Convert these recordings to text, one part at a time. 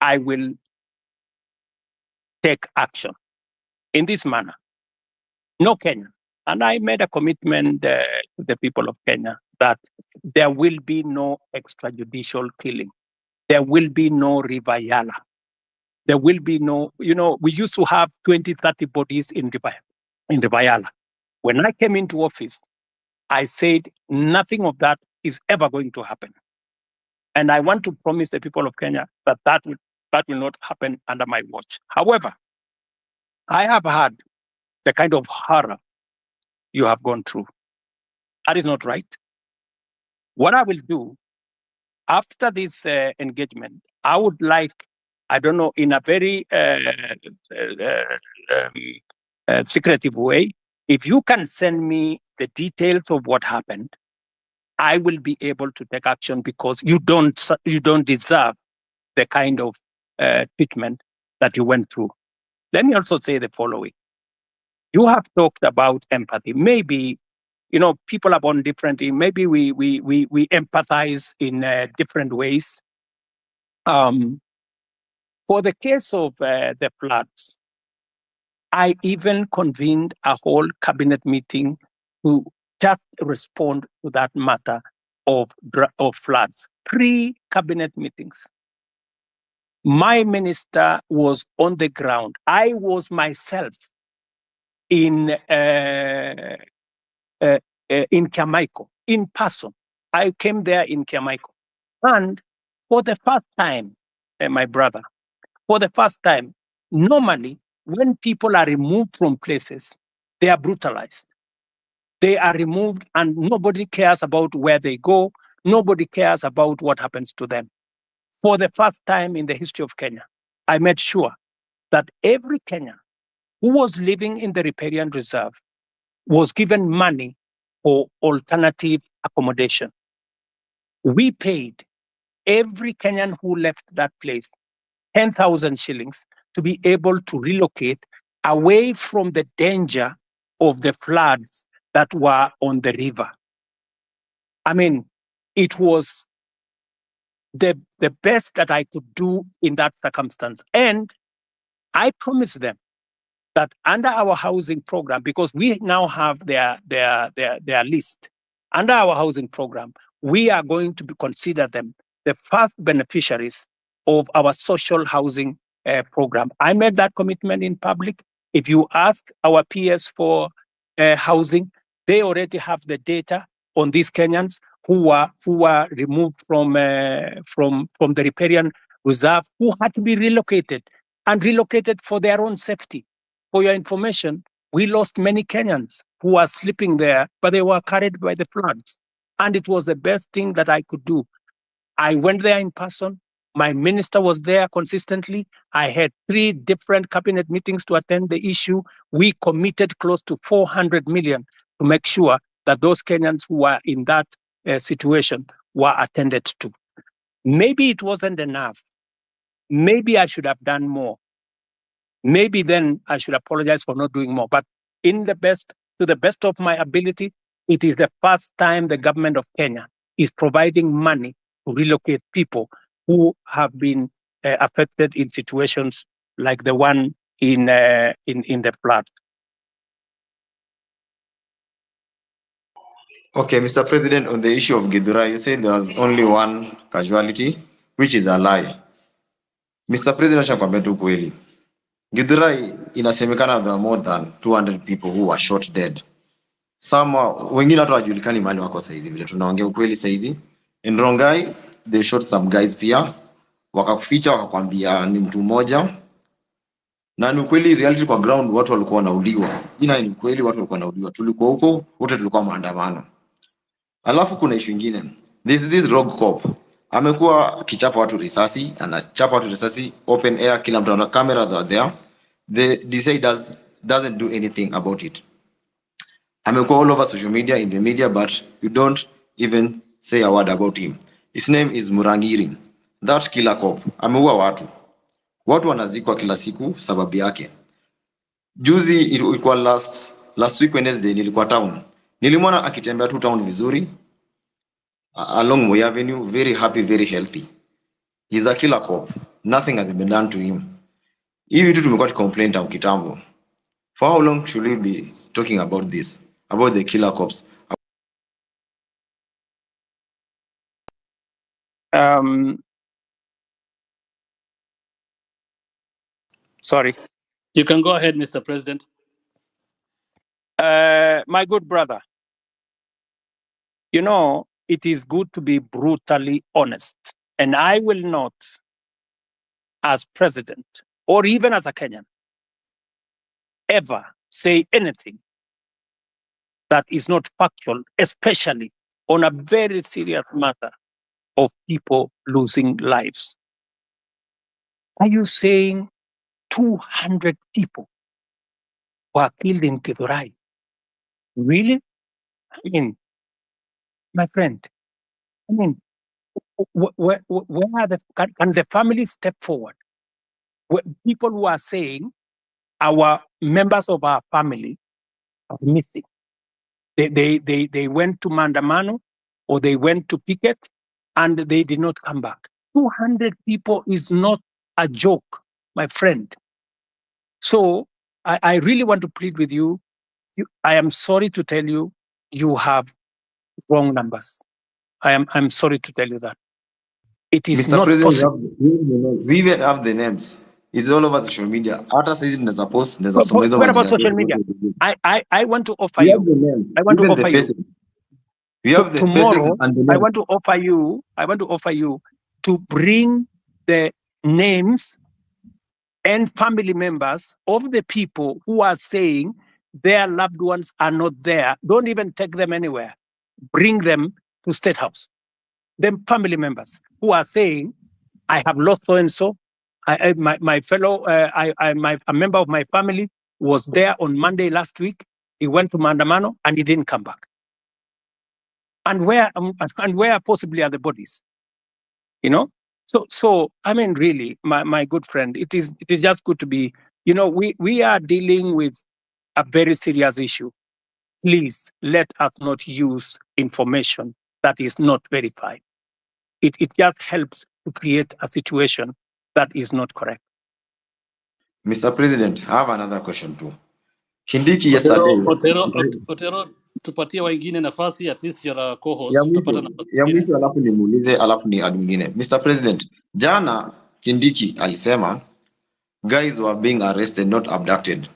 I will take action in this manner. No Kenya. And I made a commitment to the people of Kenya that there will be no extrajudicial killing. There will be no River Yala. There will be no, we used to have 20, 30 bodies in River Yala. When I came into office, I said nothing of that is ever going to happen. And I want to promise the people of Kenya that will not happen under my watch. However, I have had the kind of horror you have gone through. That is not right. What I will do after this engagement, I would like, I don't know, in a very secretive way, if you can send me the details of what happened, I will be able to take action, because you don't deserve the kind of treatment that you went through. Let me also say the following. You have talked about empathy. Maybe, people are born differently. Maybe we empathize in different ways. For the case of the floods, I even convened a whole cabinet meeting to just respond to that matter of floods. 3 cabinet meetings. My minister was on the ground. I was myself in Kiamaiko, in person. I came there in Kiamaiko. And for the first time, my brother, for the first time, normally when people are removed from places, they are brutalized. They are removed and nobody cares about where they go. Nobody cares about what happens to them. For the first time in the history of Kenya, I made sure that every Kenyan who was living in the riparian reserve was given money for alternative accommodation. We paid every Kenyan who left that place 10,000 shillings to be able to relocate away from the danger of the floods that were on the river. I mean, it was the best that I could do in that circumstance. And I promised them that under our housing program, because we now have their list, under our housing program, we are going to consider them the first beneficiaries of our social housing program. I made that commitment in public. If you ask our peers for housing, they already have the data on these Kenyans who were removed from the riparian reserve, who had to be relocated for their own safety. For your information, we lost many Kenyans who were sleeping there, but they were carried by the floods. And it was the best thing that I could do. I went there in person. My minister was there consistently. I had 3 different cabinet meetings to attend the issue. We committed close to 400 million to make sure that those Kenyans who were in that situation were attended to. Maybe it wasn't enough. Maybe I should have done more. Maybe then I should apologize for not doing more. But to the best of my ability, it is the first time the government of Kenya is providing money to relocate people who have been affected in situations like the one in the flood. Okay, Mr. President, on the issue of Githurai, you said there was only 1 casualty, which is a lie. Mr. President, nakwambia tu kweli. Githurai inasemekana there are more than 200 people who were shot dead. Some wengine hata wajulikani mahali wako saizi, vile tunaongea ukweli saizi. In Rongai, they shot some guys pia. Wakakuficha wakakwambia ni mtu mmoja. Na ni ukweli, reality kwa ground watu walikuwa wanauliwa. Ina ni ukweli watu walikuwa wanauliwa. Tulikuwa huko, wote tulikuwa maandamano. Alafu kuna issue nyingine. This rogue cop amekuwa akichapa watu risasi, anachapa watu risasi open air, kila mtu ana camera there. The DCI doesn't do anything about it. Amekuwa all over social media, in the media, but you don't even say a word about him. His name is Murangiri. That killer cop ameua watu. Watu wanazikwa kila siku sababu yake. Juzi ilikuwa last week Wednesday nilikuwa town. Nilimwona akitembea tu town vizuri along Moi Avenue, very happy, very healthy. He's a killer cop. nothing has been done to him. Hivi vitu tumekuwa tucomplain tangu kitambo. For how long should we be talking about this? About the killer cops? Sorry. You can go ahead, Mr. President. My good brother, you know, it is good to be brutally honest. And I will not, as president, or even as a Kenyan, ever say anything that is not factual, especially on a very serious matter of people losing lives. Are you saying 200 people were killed in Githurai? Really? I mean, my friend, I mean, where are can the family step forward? People who are saying our members of our family are missing. They went to Mandamano or they went to picket and they did not come back. 200 people is not a joke, my friend. So I really want to plead with you. I am sorry to tell you, you have wrong numbers. I'm sorry to tell you that. It is Mr. not President, possible. we even have the names. It's all over social media. Hata saizi tunaweza post, tunaweza soma hizo What about majina social media? zote. I want to offer We you. have the names, I want to even the offer you. faces. We have the faces Tomorrow, and the I names. want to offer you to bring the names and family members of the people who are saying their loved ones are not there. Don't even take them anywhere. Bring them to State House. Them family members who are saying, I have lost so and so. My fellow, a member of my family was there on Monday last week. He went to Mandamano and he didn't come back. And where possibly are the bodies? You know. So I mean, really, my good friend, it is just good to be. You know, we are dealing with a very serious issue. Please let us not use information that is not verified. It just helps to create a situation that is not correct. Mr. President, I have another question too. Kindiki yesterday. Otero, tupatie wengine nafasi, at least you're co-host. Ya mwisho alafu nimuulize alafu ni ad mwingine. Mr. President, jana Kindiki alisema guys were being arrested, not abducted.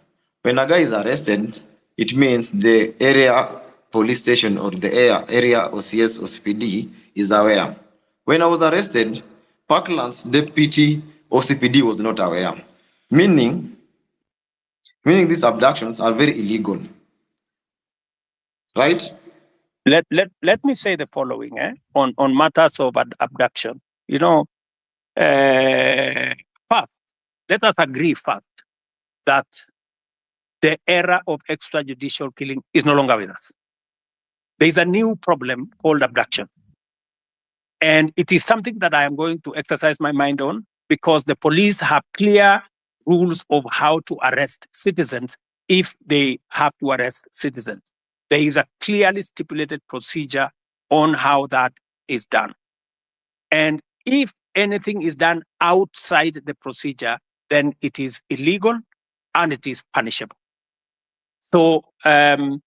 When a guy is arrested, it means the area police station or the area OCS or CPD is aware. When I was arrested, Parkland's deputy OCPD was not aware, meaning these abductions are very illegal, right? Let me say the following on matters of abduction. You know, first, let us agree first that the era of extrajudicial killing is no longer with us. There is a new problem called abduction. And it is something that I am going to exercise my mind on because the police have clear rules of how to arrest citizens if they have to arrest citizens. There is a clearly stipulated procedure on how that is done. And if anything is done outside the procedure, then it is illegal and it is punishable. So when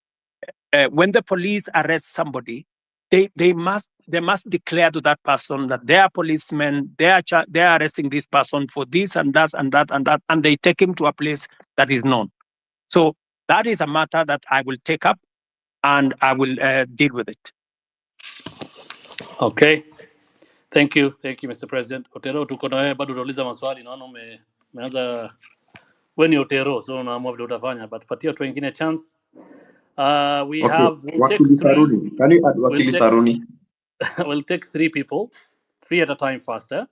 the police arrest somebody, they must declare to that person that they are policemen, they are arresting this person for this and that and that and that, and they take him to a place that is known. So that is a matter that I will take up and I will deal with it. Okay. Thank you, Mr. President. Otero, tuko na wewe bado utauliza maswali, naona umeanza wewe ni Otero, so unaamua vile utafanya, but patia watu wengine chance. We'll take three. Can you add Wakili Saruni? We'll take 3 people, 3 at a time faster.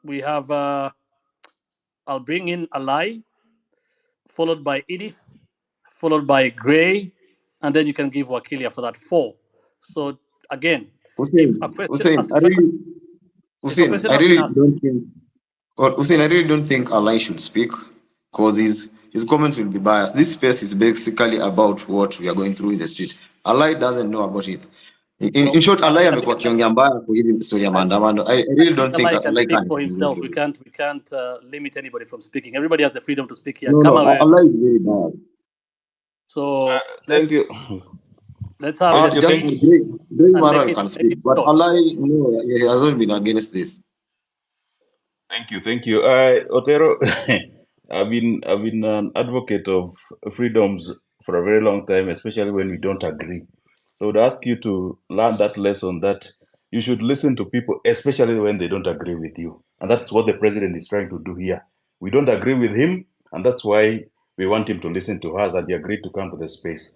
We have I'll bring in Alai, followed by Edith, followed by Gray, and then you can give Wakili after that 4. So again, Hussein, I really don't think Alai should speak because his comments will be biased. This space is basically about what we are going through in the street. Alai doesn't know about it. In short, Alai amekuwa akiongea mbaya kwa hili story ya maandamano. I really don't think Alai can Alai speak can for himself. We can't limit anybody from speaking. Everybody has the freedom to speak here. No, Kama we- Alai is very bad. So Thank you. let's have Thank the you, Just thank debate Grey and Mara make can it speak, but short. Alai, no, he hasn't been against this. Thank you. Otero, I've been an advocate of freedoms for a very long time, especially when we don't agree. So I would ask you to learn that lesson that you should listen to people, especially when they don't agree with you. And that's what the president is trying to do here. We don't agree with him, and that's why we want him to listen to us, and he agreed to come to the space.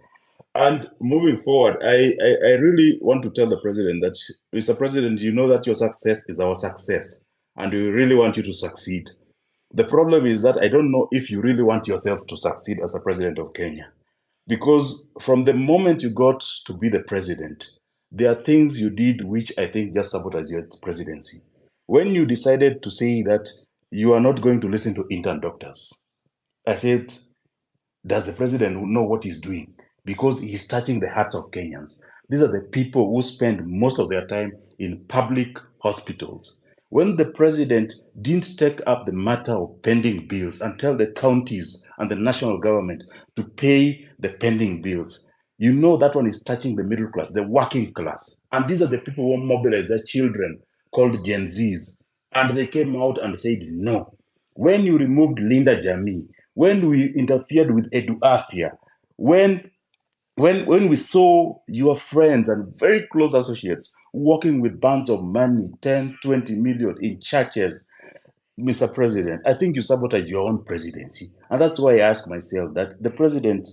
And moving forward, I really want to tell the president that, Mr. President, you know that your success is our success, and we really want you to succeed. The problem is that I don't know if you really want yourself to succeed as a president of Kenya. Because from the moment you got to be the president, there are things you did which I think just sabotaged your presidency. When you decided to say that you are not going to listen to intern doctors, I said, does the president know what he's doing? Because he's touching the hearts of Kenyans. These are the people who spend most of their time in public hospitals. When the president didn't take up the matter of pending bills and tell the counties and the national government to pay the pending bills, you know that one is touching the middle class, the working class. And these are the people who mobilize their children, called GENZs. And they came out and said no. When you removed Linda Jamii, when we interfered with Edu Afia, when we saw your friends and very close associates working with bands of money, 10, 20 million in churches, Mr. President, I think you sabotage your own presidency. And that's why I ask myself that the president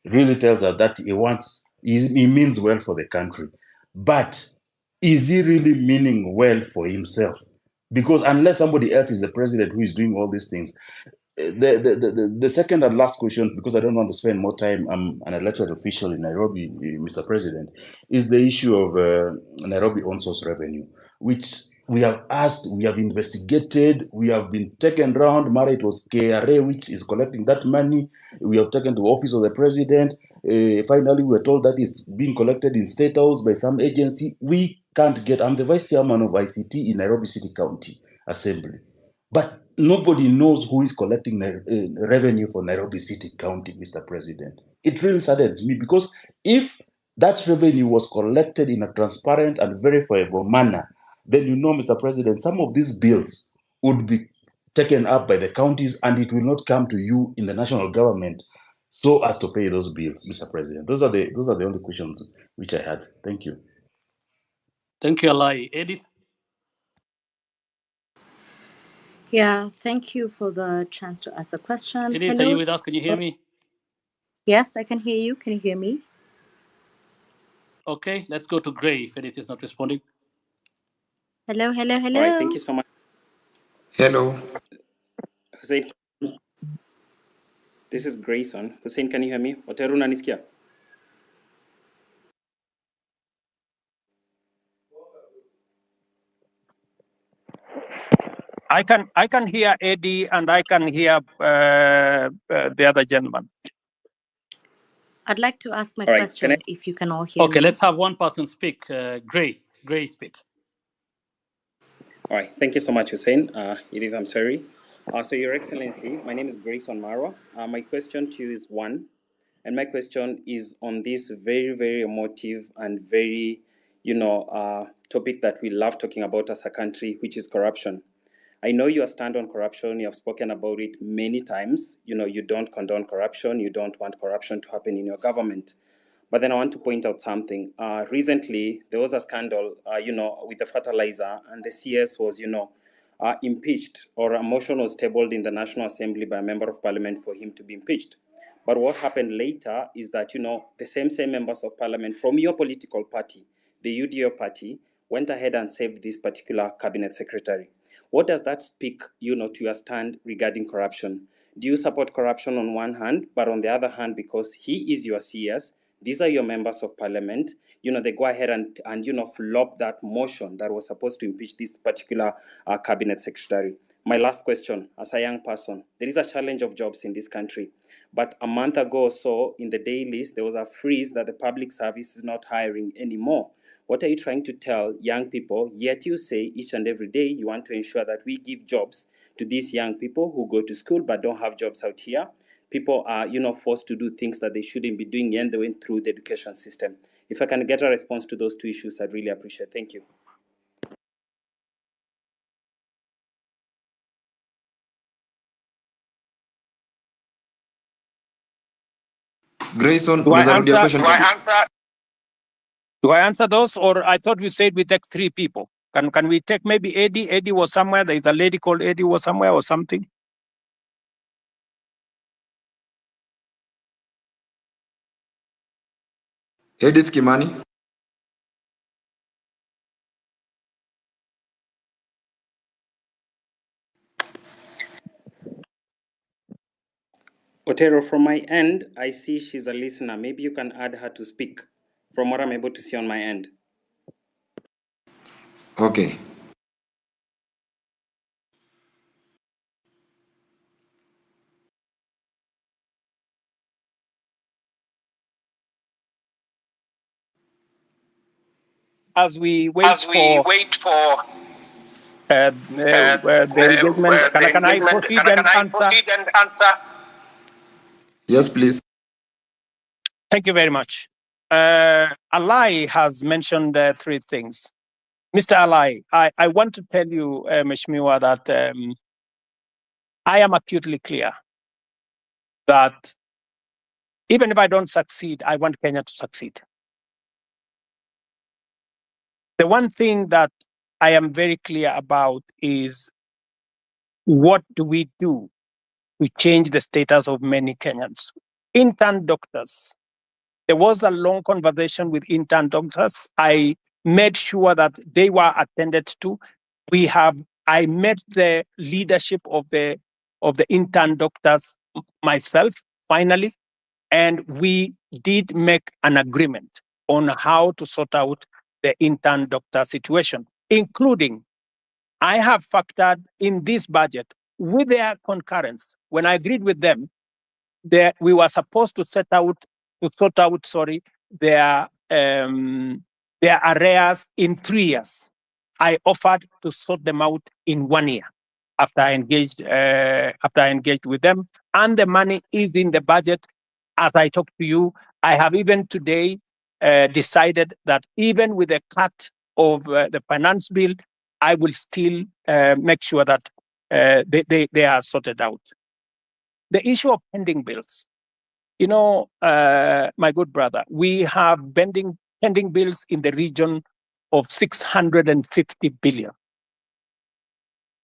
really tells us that he means well for the country. But is he really meaning well for himself? Because unless somebody else is the president who is doing all these things, the second and last question, because I don't want to spend more time, I'm an elected official in Nairobi, Mr. President, is the issue of Nairobi on-source revenue, which we have asked, we have investigated, we have been taken around. Mara, it was KRA which is collecting that money. We have taken to the office of the president. Finally, we were told that it's being collected in State House by some agency. We can't get, I'm the vice chairman of ICT in Nairobi City County Assembly. But nobody knows who is collecting revenue for Nairobi City County, Mr. President. It really saddens me, because if that revenue was collected in a transparent and verifiable manner, then you know, Mr. President, some of these bills would be taken up by the counties and it will not come to you in the national government so as to pay those bills, Mr. President. Those are the only questions which I had. Thank you. Thank you, Alai. Edith? Yeah, thank you for the chance to ask a question. Edith, are you with us? Can you hear me? Yes, I can hear you. Can you hear me? Okay, let's go to Gray if Edith is not responding. Hello. All right, thank you so much. Hello. Hussein, this is Grayson. Hussein, can you hear me? Otero unanisikia? I can hear Eddie and I can hear the other gentleman. I'd like to ask my All right, question if you can all hear me. Okay, let's have one person speak. Gray, speak. All right, thank you so much, Hussein. Edith, I'm sorry. So, Your Excellency, my name is Grayson Marwa. My question to you is one, and my question is on this very, very emotive and very, topic that we love talking about as a country, which is corruption. I know you stand on corruption. You have spoken about it many times. You don't condone corruption. You don't want corruption to happen in your government. But then I want to point out something. Recently, there was a scandal, with the fertilizer, and the CS was, impeached, or a motion was tabled in the National Assembly by a member of parliament for him to be impeached. But what happened later is that, the same members of parliament from your political party, the UDO party, went ahead and saved this particular cabinet secretary. What does that speak, to your stand regarding corruption? Do you support corruption on one hand, but on the other hand, because he is your CS, these are your members of parliament, they go ahead and flop that motion that was supposed to impeach this particular cabinet secretary? My last question, as a young person, there is a challenge of jobs in this country. But a month ago or so, in the day list, there was a freeze that the public service is not hiring anymore. What are you trying to tell young people? Yet you say each and every day you want to ensure that we give jobs to these young people who go to school but don't have jobs out here. People are, forced to do things that they shouldn't be doing and they went through the education system. If I can get a response to those two issues, I'd really appreciate it. Thank you. Grayson, Do I unaweza rudia answer? question? Do I answer those, or I thought we said we take 3 people? Can we take maybe Eddie? Eddie was somewhere. There is a lady called Eddie was somewhere or something. Edith Kimani. Otero, from my end, I see she's a listener. Maybe you can add her to speak from what I'm able to see on my end. Okay. As we wait for the engagement, can I proceed and answer? Yes, please. Thank you very much. Alai has mentioned 3 things. Mr. Alai, I want to tell you, Mheshimiwa, that I am acutely clear that even if I don't succeed, I want Kenya to succeed. The one thing that I am very clear about is what do we do to change the status of many Kenyans? Intern doctors. There was a long conversation with intern doctors. I made sure that they were attended to. I met the leadership of the intern doctors myself, finally, and we did make an agreement on how to sort out the intern doctor situation, including I have factored in this budget with their concurrence. When I agreed with them, we were supposed to sort out their arrears in 3 years. I offered to sort them out in 1 year after I engaged with them, and the money is in the budget. As I talk to you, I have even today decided that even with a cut of the finance bill, I will still make sure that they are sorted out. The issue of pending bills. My good brother, we have pending bills in the region of 650 billion.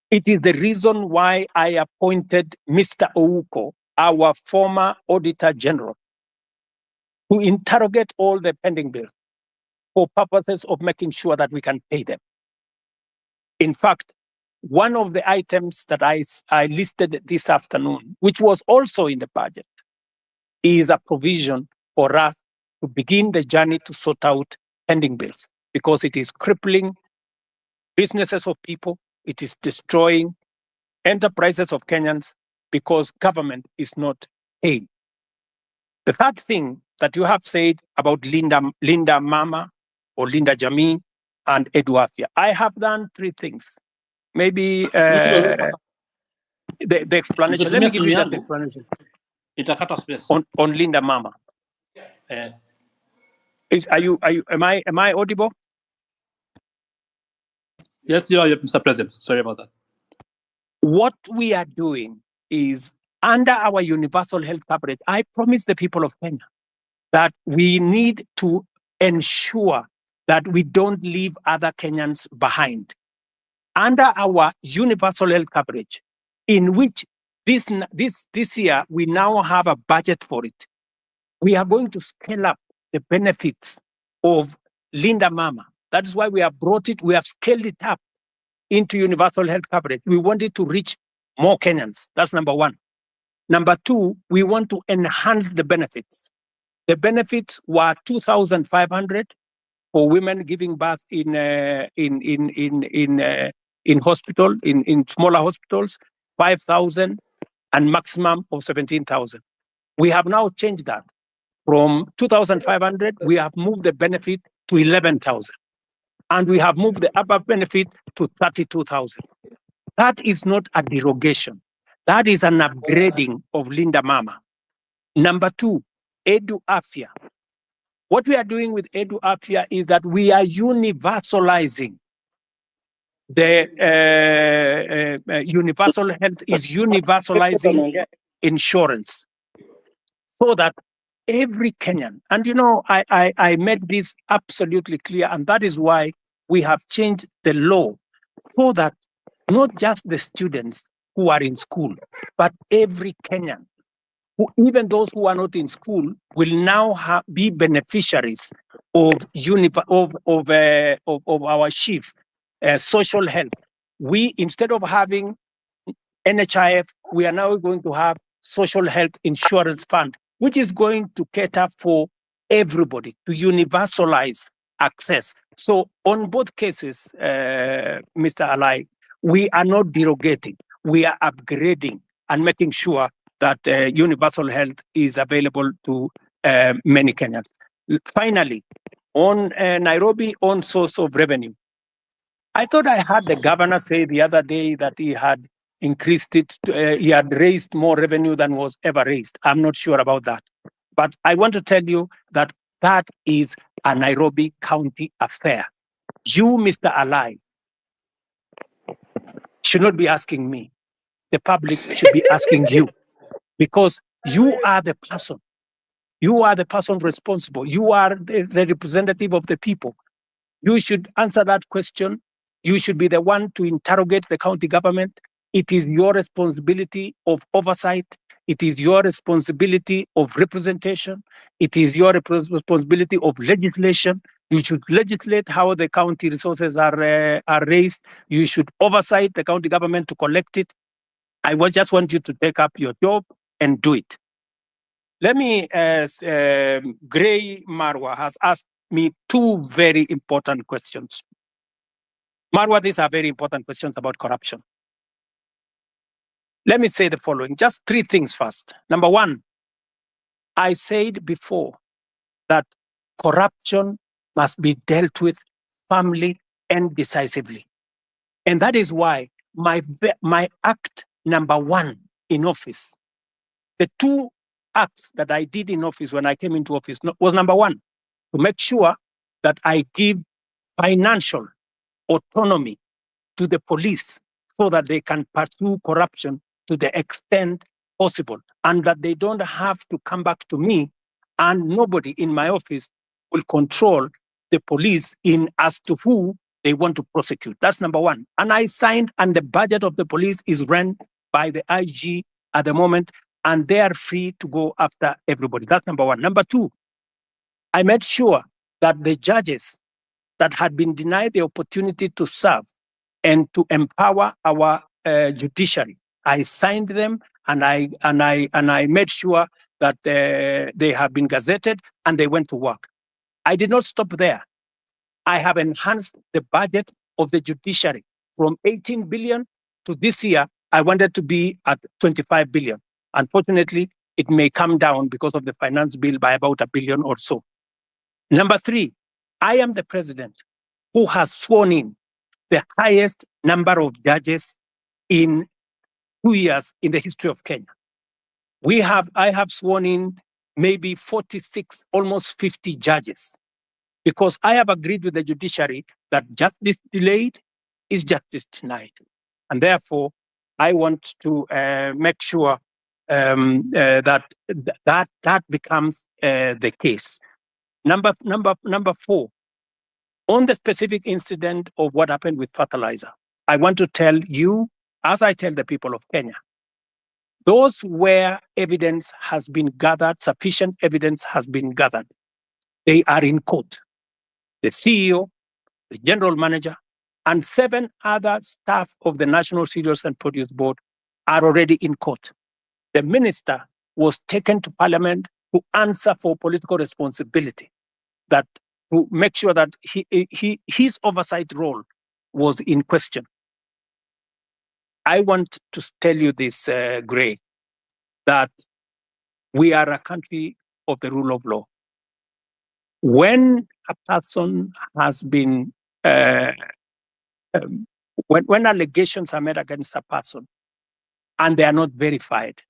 It is the reason why I appointed Mr. Ouko, our former Auditor General, to interrogate all the pending bills for purposes of making sure that we can pay them. In fact, one of the items that I listed this afternoon, which was also in the budget, is a provision for us to begin the journey to sort out pending bills, because it is crippling businesses of people, it is destroying enterprises of Kenyans because government is not paying. The third thing that you have said about Linda Mama or Linda Jamii and Eduafia, I have done 3 things. Maybe the explanation. Let me give you the explanation. Itakata space. On Linda Mama. Am I audible? Yes, you are, Mr. President. Sorry about that. What we are doing is, under our universal health coverage, I promise the people of Kenya that we need to ensure that we don't leave other Kenyans behind. Under our universal health coverage, in which this year we now have a budget for it, we are going to scale up the benefits of Linda Mama. That is why we have scaled it up into universal health coverage. We want it to reach more Kenyans. That's number 1. Number 2, we want to enhance the benefits. The benefits were 2,500 for women giving birth in in hospital, in smaller hospitals, 5,000 and maximum of 17,000. We have now changed that. From 2,500, we have moved the benefit to 11,000. And we have moved the upper benefit to 32,000. That is not a derogation. That is an upgrading of Linda Mama. Number two, Edu Afya. What we are doing with Edu Afya is that we are universalizing the universal health is universalizing insurance so that every Kenyan, and you know, I made this absolutely clear, and that is why we have changed the law so that not just the students who are in school, but every Kenyan, even those who are not in school, will now be beneficiaries of our chief social health. We, instead of having NHIF, we are now going to have social health insurance fund, which is going to cater for everybody, to universalize access. So on both cases, Mr. Alai, we are not derogating, we are upgrading and making sure that universal health is available to many Kenyans. Finally, on Nairobi on source of revenue, I thought I heard the governor say the other day that he had increased it, he had raised more revenue than was ever raised. I'm not sure about that. But I want to tell you that that is a Nairobi County affair. You, Mr. Alai, should not be asking me. The public should be asking you, because you are the person. You are the person responsible. You are the representative of the people. You should answer that question. You should be the one to interrogate the county government. It is your responsibility of oversight. It is your responsibility of representation. It is your responsibility of legislation. You should legislate how the county resources are raised. You should oversight the county government to collect it. I just want you to take up your job and do it. Let me, Gray Marwa has asked me two very important questions. Marwa, these are very important questions about corruption. Let me say the following, just three things first. Number one, I said before that corruption must be dealt with firmly and decisively. And that is why my act number one in office, the two acts that I did in office when I came into office was number one, to make sure that I give financial autonomy to the police so that they can pursue corruption to the extent possible, and that they don't have to come back to me, and nobody in my office will control the police in as to who they want to prosecute. That's number one. And I signed, and the budget of the police is run by the IG at the moment, and they are free to go after everybody. That's number one. Number two, I made sure that the judges that had been denied the opportunity to serve and to empower our judiciary, I signed them, and I made sure that they have been gazetted and they went to work. I did not stop there. I have enhanced the budget of the judiciary from 18 billion to this year. I wanted to be at 25 billion. Unfortunately, it may come down because of the finance bill by about $1 billion or so. Number three, I am the president who has sworn in the highest number of judges in 2 years in the history of Kenya. I have sworn in maybe 46, almost 50 judges, because I have agreed with the judiciary that justice delayed is justice denied. And therefore, I want to make sure that becomes the case. Number four, on the specific incident of what happened with fertilizer, I want to tell you, as I tell the people of Kenya, those where evidence has been gathered, sufficient evidence has been gathered, they are in court. The CEO, the general manager, and 7 other staff of the National Cereals and Produce Board are already in court. The minister was taken to parliament to answer for political responsibility, that to make sure that his oversight role was in question. I want to tell you this, Gray, that we are a country of the rule of law. When a person has been, when allegations are made against a person and they are not verified,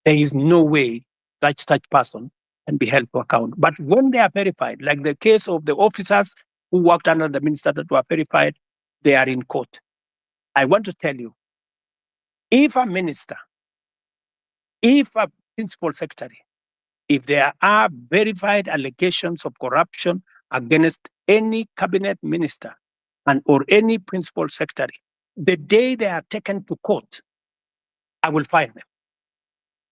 there is no way that such person can be held to account. But when they are verified, like the case of the officers who worked under the minister that were verified, they are in court. I want to tell you, if a minister, if a principal secretary, if there are verified allegations of corruption against any cabinet minister and or any principal secretary, the day they are taken to court, I will fire them.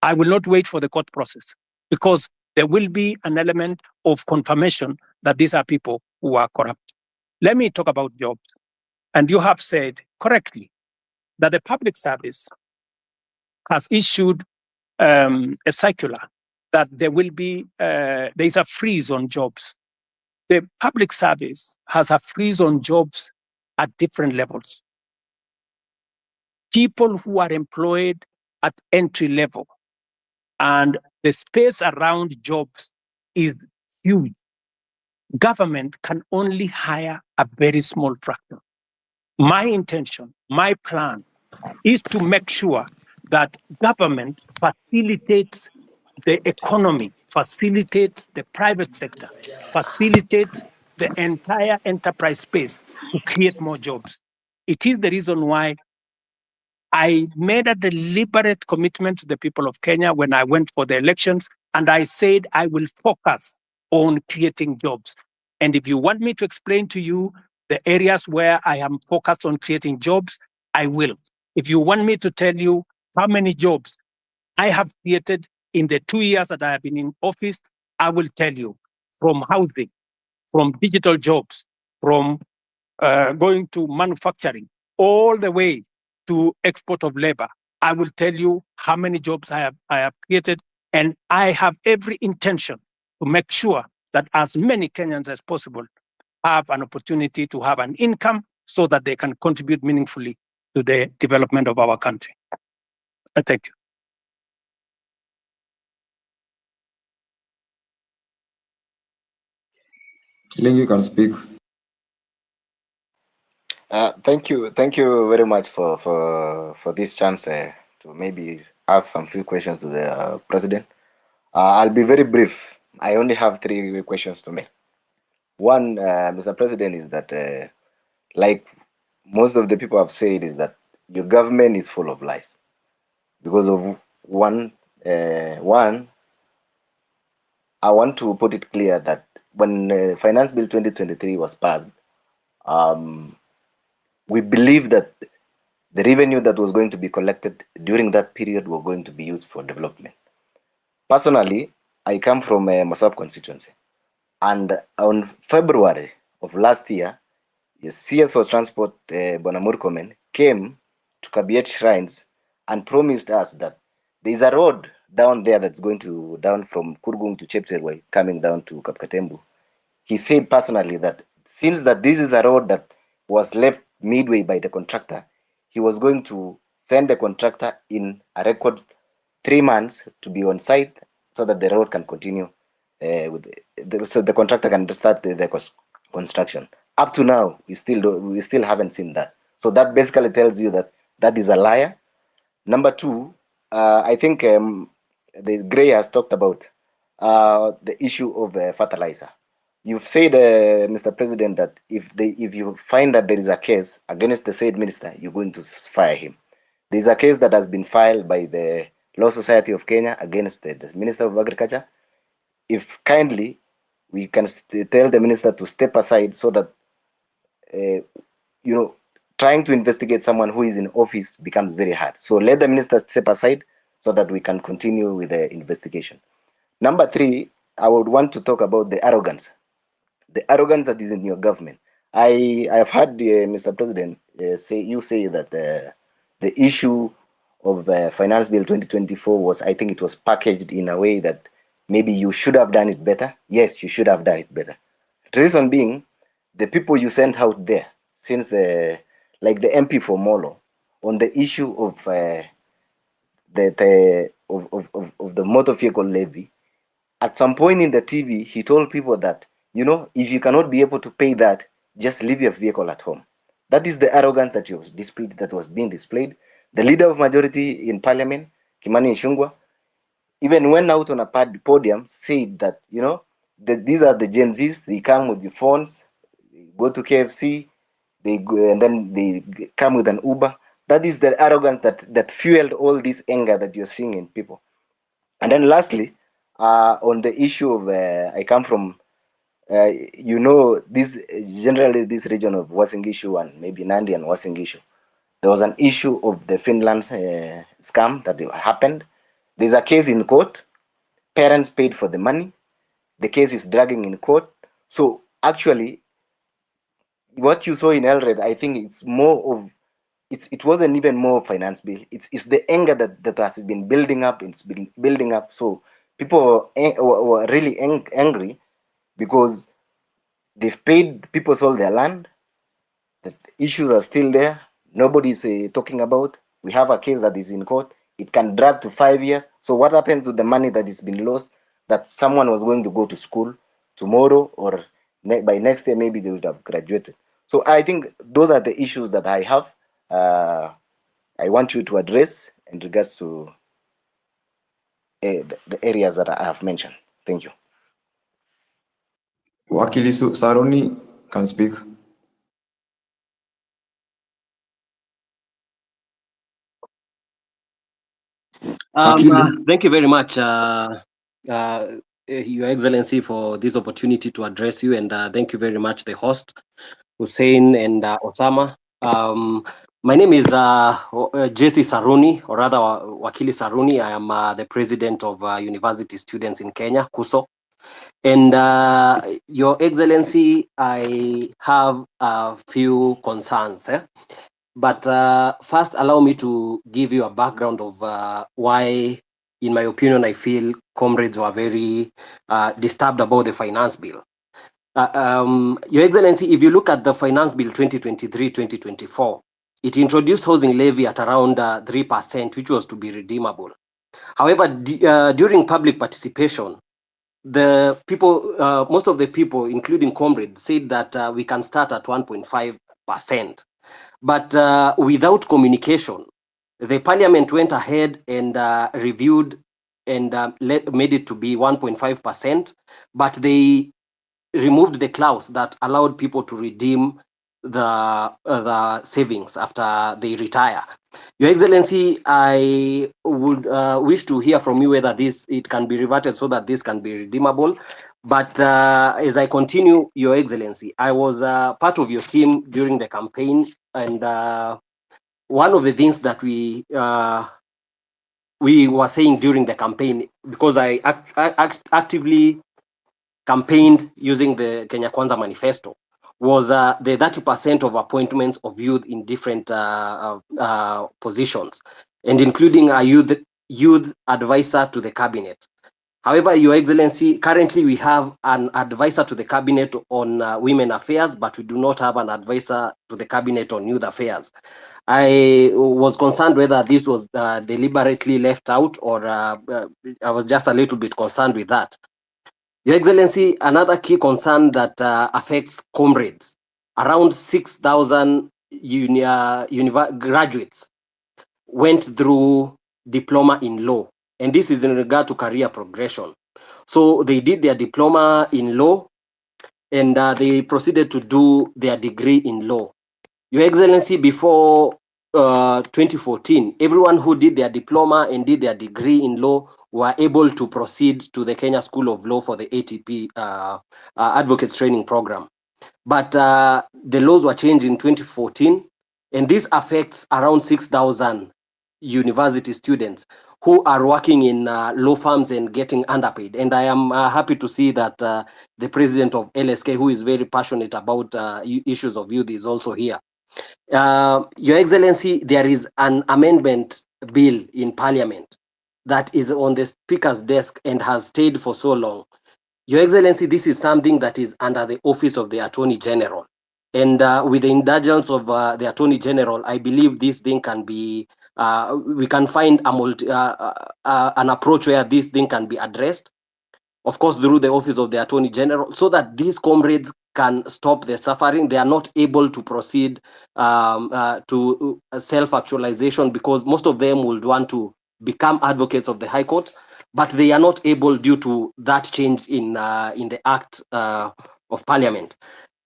I will not wait for the court process because there will be an element of confirmation that these are people who are corrupt. Let me talk about jobs. And you have said correctly that the public service has issued a circular that there will be, there is a freeze on jobs. The public service has a freeze on jobs at different levels. People who are employed at entry level and the space around jobs is huge. Government can only hire a very small fraction. My intention, my plan is to make sure that government facilitates the economy, facilitates the private sector, facilitates the entire enterprise space to create more jobs. It is the reason why I made a deliberate commitment to the people of Kenya when I went for the elections, and I said I will focus on creating jobs. And if you want me to explain to you the areas where I am focused on creating jobs, I will. If you want me to tell you how many jobs I have created in the 2 years that I have been in office, I will tell you, from housing, from digital jobs, from going to manufacturing, all the way to export of labor. I will tell you how many jobs I have created, and I have every intention to make sure that as many Kenyans as possible have an opportunity to have an income so that they can contribute meaningfully to the development of our country. Thank you. Ling, you can speak. Thank you very much for this chance to maybe ask some few questions to the president. I'll be very brief. I only have 3 questions to make. One, Mr. President, is that like most of the people have said, is that your government is full of lies because of one. I want to put it clear that when Finance Bill 2023 was passed, we believe that the revenue that was going to be collected during that period were going to be used for development. Personally, I come from a Masab constituency, and on February of last year, the CS for Transport, Bonamur Komen, came to Kabiet Shrines and promised us that there is a road down there that's going to down from Kurgung to Chepterway, coming down to Kapkatembu. He said personally that since that this is a road that was left midway by the contractor, he was going to send the contractor in a record 3 months to be on site so that the road can continue so the contractor can start the construction. Up to now, we still haven't seen that. So that basically tells you that that is a liar. Number 2, I think the Gray has talked about the issue of fertilizer. You've said, Mr. President, that if you find that there is a case against the said minister, you're going to fire him. There is a case that has been filed by the Law Society of Kenya against the Minister of Agriculture. If kindly, we can tell the minister to step aside so that, trying to investigate someone who is in office becomes very hard. So let the minister step aside so that we can continue with the investigation. Number 3, I would want to talk about the arrogance that is in your government. I have heard Mr. President say that the issue of Finance Bill 2024 was, I think it was packaged in a way that maybe you should have done it better. Yes, you should have done it better. The reason being, the people you sent out there, since like the MP for Molo on the issue of the motor vehicle levy. At some point in the TV, he told people that, you know, if you cannot be able to pay that, just leave your vehicle at home. That is the arrogance that was displayed, that was being displayed. The leader of majority in parliament, Kimani Ichung'wah, even went out on a podium, said that, you know, that these are the GENZs, they come with the phones, they go to KFC, they go, and then they come with an Uber. That is the arrogance that fueled all this anger that you're seeing in people. And then lastly, on the issue of, I come from, you know, this generally this region of Uasin and maybe Nandi and Uasin. There was an issue of the Finland scam that happened. There's a case in court. Parents paid for the money. The case is dragging in court. So actually, what you saw in Elred, I think it's more of, it wasn't even more finance bill. It's the anger that has been building up. It's been building up. So people were really angry because they've paid, people sold their land. The issues are still there. Nobody's talking about. We have a case that is in court. It can drag to 5 years. So what happens to the money that is been lost, that someone was going to go to school tomorrow, or by next year maybe they would have graduated. So I think those are the issues that I have. I want you to address in regards to the areas that I have mentioned. Thank you. Wakili Saruni can speak. Wakili. Thank you very much, Your Excellency, for this opportunity to address you, and thank you very much, the host, Hussein and Osama. My name is Jesse Saruni, or rather Wakili Saruni. I am the president of University Students in Kenya, KUSO. And Your Excellency, I have a few concerns. But first, allow me to give you a background of why, in my opinion, I feel comrades were very disturbed about the finance bill. Your Excellency, if you look at the finance bill 2023-2024, it introduced housing levy at around 3%, which was to be redeemable. However, during public participation, the people, most of the people, including comrades, said that we can start at 1.5%. But without communication, the parliament went ahead and reviewed and made it to be 1.5%, but they removed the clause that allowed people to redeem the savings after they retire. Your Excellency, I would wish to hear from you whether it can be reverted so that this can be redeemable. But as I continue, Your Excellency, I was part of your team during the campaign, and one of the things that we were saying during the campaign, because I actively campaigned using the Kenya Kwanza manifesto, was the 30% of appointments of youth in different positions, and including a youth advisor to the cabinet. However, Your Excellency, currently we have an advisor to the cabinet on women affairs, but we do not have an advisor to the cabinet on youth affairs. I was concerned whether this was deliberately left out, or I was just a little bit concerned with that. Your Excellency, another key concern that affects comrades, around 6,000 graduates went through diploma in law, and this is in regard to career progression. So they did their diploma in law, and they proceeded to do their degree in law. Your Excellency, before 2014, everyone who did their diploma and did their degree in law were able to proceed to the Kenya School of Law for the ATP Advocates Training Program. But the laws were changed in 2014, and this affects around 6,000 university students who are working in law firms and getting underpaid. And I am happy to see that the president of LSK, who is very passionate about issues of youth, is also here. Your Excellency, there is an amendment bill in Parliament that is on the Speaker's desk and has stayed for so long. Your Excellency, this is something that is under the office of the Attorney General. And with the indulgence of the Attorney General, I believe this thing can be, we can find an approach where this thing can be addressed, of course, through the Office of the Attorney General, so that these comrades can stop their suffering. They are not able to proceed to self-actualization, because most of them would want to become advocates of the High Court, but they are not able due to that change in the Act of Parliament.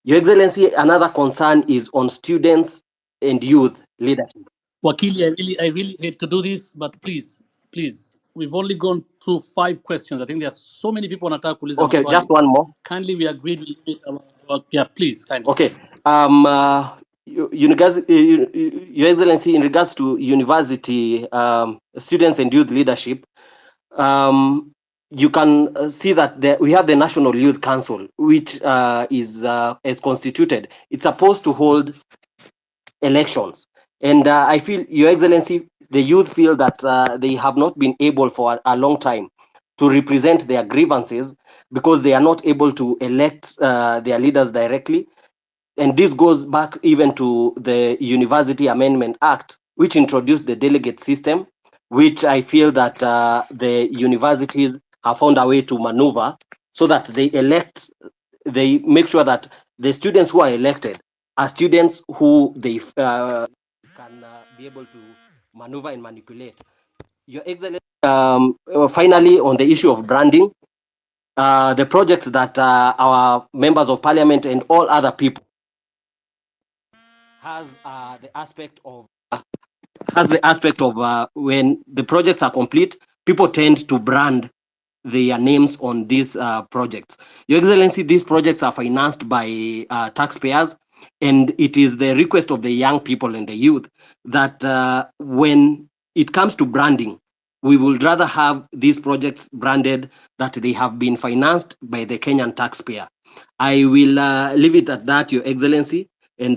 Your Excellency, another concern is on students and youth leadership. Wakili, I really hate to do this, but please, we've only gone through 5 questions. I think there are so many people wanataka kuuliza Okay, maswali. just one more. Kindly, we agreed. Yeah, please, kindly. Okay. Your Excellency, in regards to university students and youth leadership, you can see that we have the National Youth Council, which is constituted. It's supposed to hold elections. And I feel, Your Excellency, the youth feel that they have not been able for a long time to represent their grievances, because they are not able to elect their leaders directly. And this goes back even to the University Amendment Act, which introduced the delegate system, which I feel that the universities have found a way to maneuver so that they make sure that the students who are elected are students who they can be able to maneuver and manipulate. Your Excellency, finally, on the issue of branding, the projects that our members of parliament and all other people has the aspect of when the projects are complete, people tend to brand their names on these projects. Your Excellency, these projects are financed by taxpayers, and it is the request of the young people and the youth that when it comes to branding, we would rather have these projects branded that they have been financed by the Kenyan taxpayer. I will leave it at that, Your Excellency, and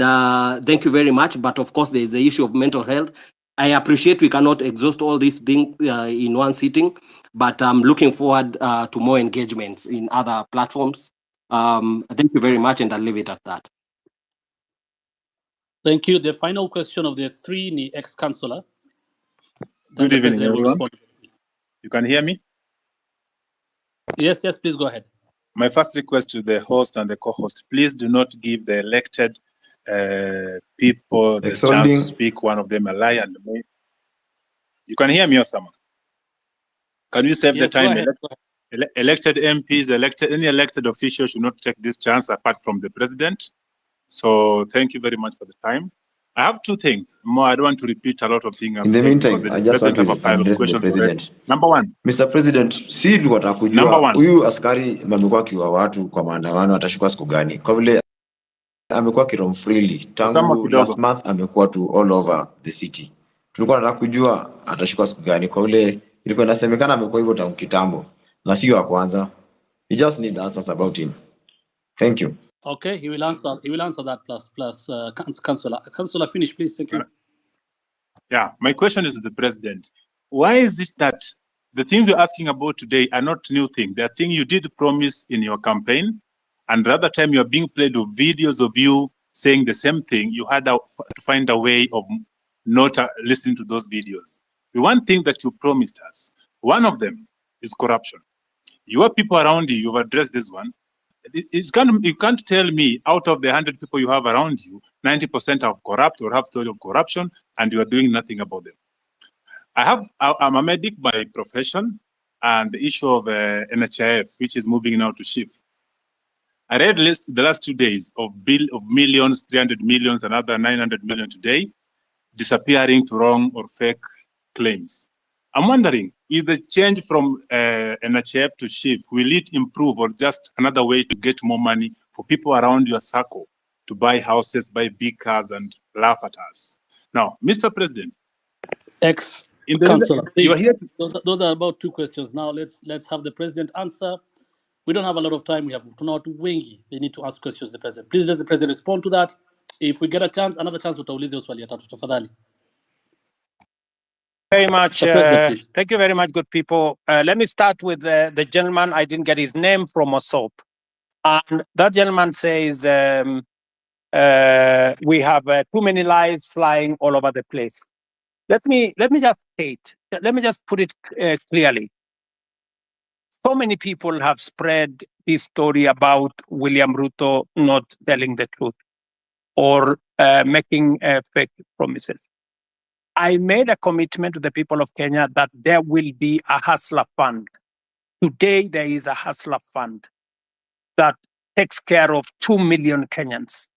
thank you very much. But of course, there is the issue of mental health. I appreciate we cannot exhaust all these things in one sitting, but I'm looking forward to more engagements in other platforms. Thank you very much, and I'll leave it at that. Thank you. The final question of the 3 ni ex-councillor. Good evening, everyone. You can hear me? Yes, please go ahead. My first request to the host and the co-host, please do not give the elected people the chance to speak, one of them a lie and me. You can hear me, Osama? Can you save the time? Elected MPs, any elected official should not take this chance apart from the president. So thank you very much for the time. I have 2 things. More, I don't want to repeat a lot of things I'm saying. In the meantime, I just want to address the president. Number 1. Mr. President, si watakujua huyu askari amekuwa akiwa watu kwa maandamano atashukua siku gani? Kwa vile amekuwa kirom freely tangu last month, amekuwa to all over the city. Tulikuwa tunataka kujua atashukua siku gani, kwa vile ilikuwa inasemekana amekuwa hivyo tangu kitambo na sio wa kwanza. We just need answers about him. Thank you. Okay, he will answer that plus councillor. Councillor, finish, please. Thank you. Yeah, my question is to the president. Why is it that the things you're asking about today are not new things? They are things you did promise in your campaign, and the other time you are being played with videos of you saying the same thing. You had to find a way of not listening to those videos. The one thing that you promised us, one of them is corruption. Your people around you, you've addressed this one. You can't tell me out of the 100 people you have around you, 90% are corrupt or have story of corruption, and you are doing nothing about them. I'm a medic by profession, and the issue of NHIF, which is moving now to shift. I read the last 2 days of millions, 300 millions, another 900 million today, disappearing to wrong or fake claims. I'm wondering, if the change from NHIF to shift, will it improve or just another way to get more money for people around your circle to buy houses, buy big cars, and laugh at us? Now, Mr. President, Councillor, you are here. Those are about 2 questions. Now let's have the president answer. We don't have a lot of time. We have wengi. They need to ask questions to the president. Please let the president respond to that. If we get a chance, another chance, utauliza swali ya tatu tafadhali. Very much. Thank you very much, good people. Let me start with the gentleman. I didn't get his name, from Osop. And that gentleman says We have too many lies flying all over the place. Let me just state. Let me just put it clearly. So many people have spread this story about William Ruto not telling the truth or making fake promises. I made a commitment to the people of Kenya that there will be a hustler fund. Today, there is a hustler fund that takes care of 2 million Kenyans.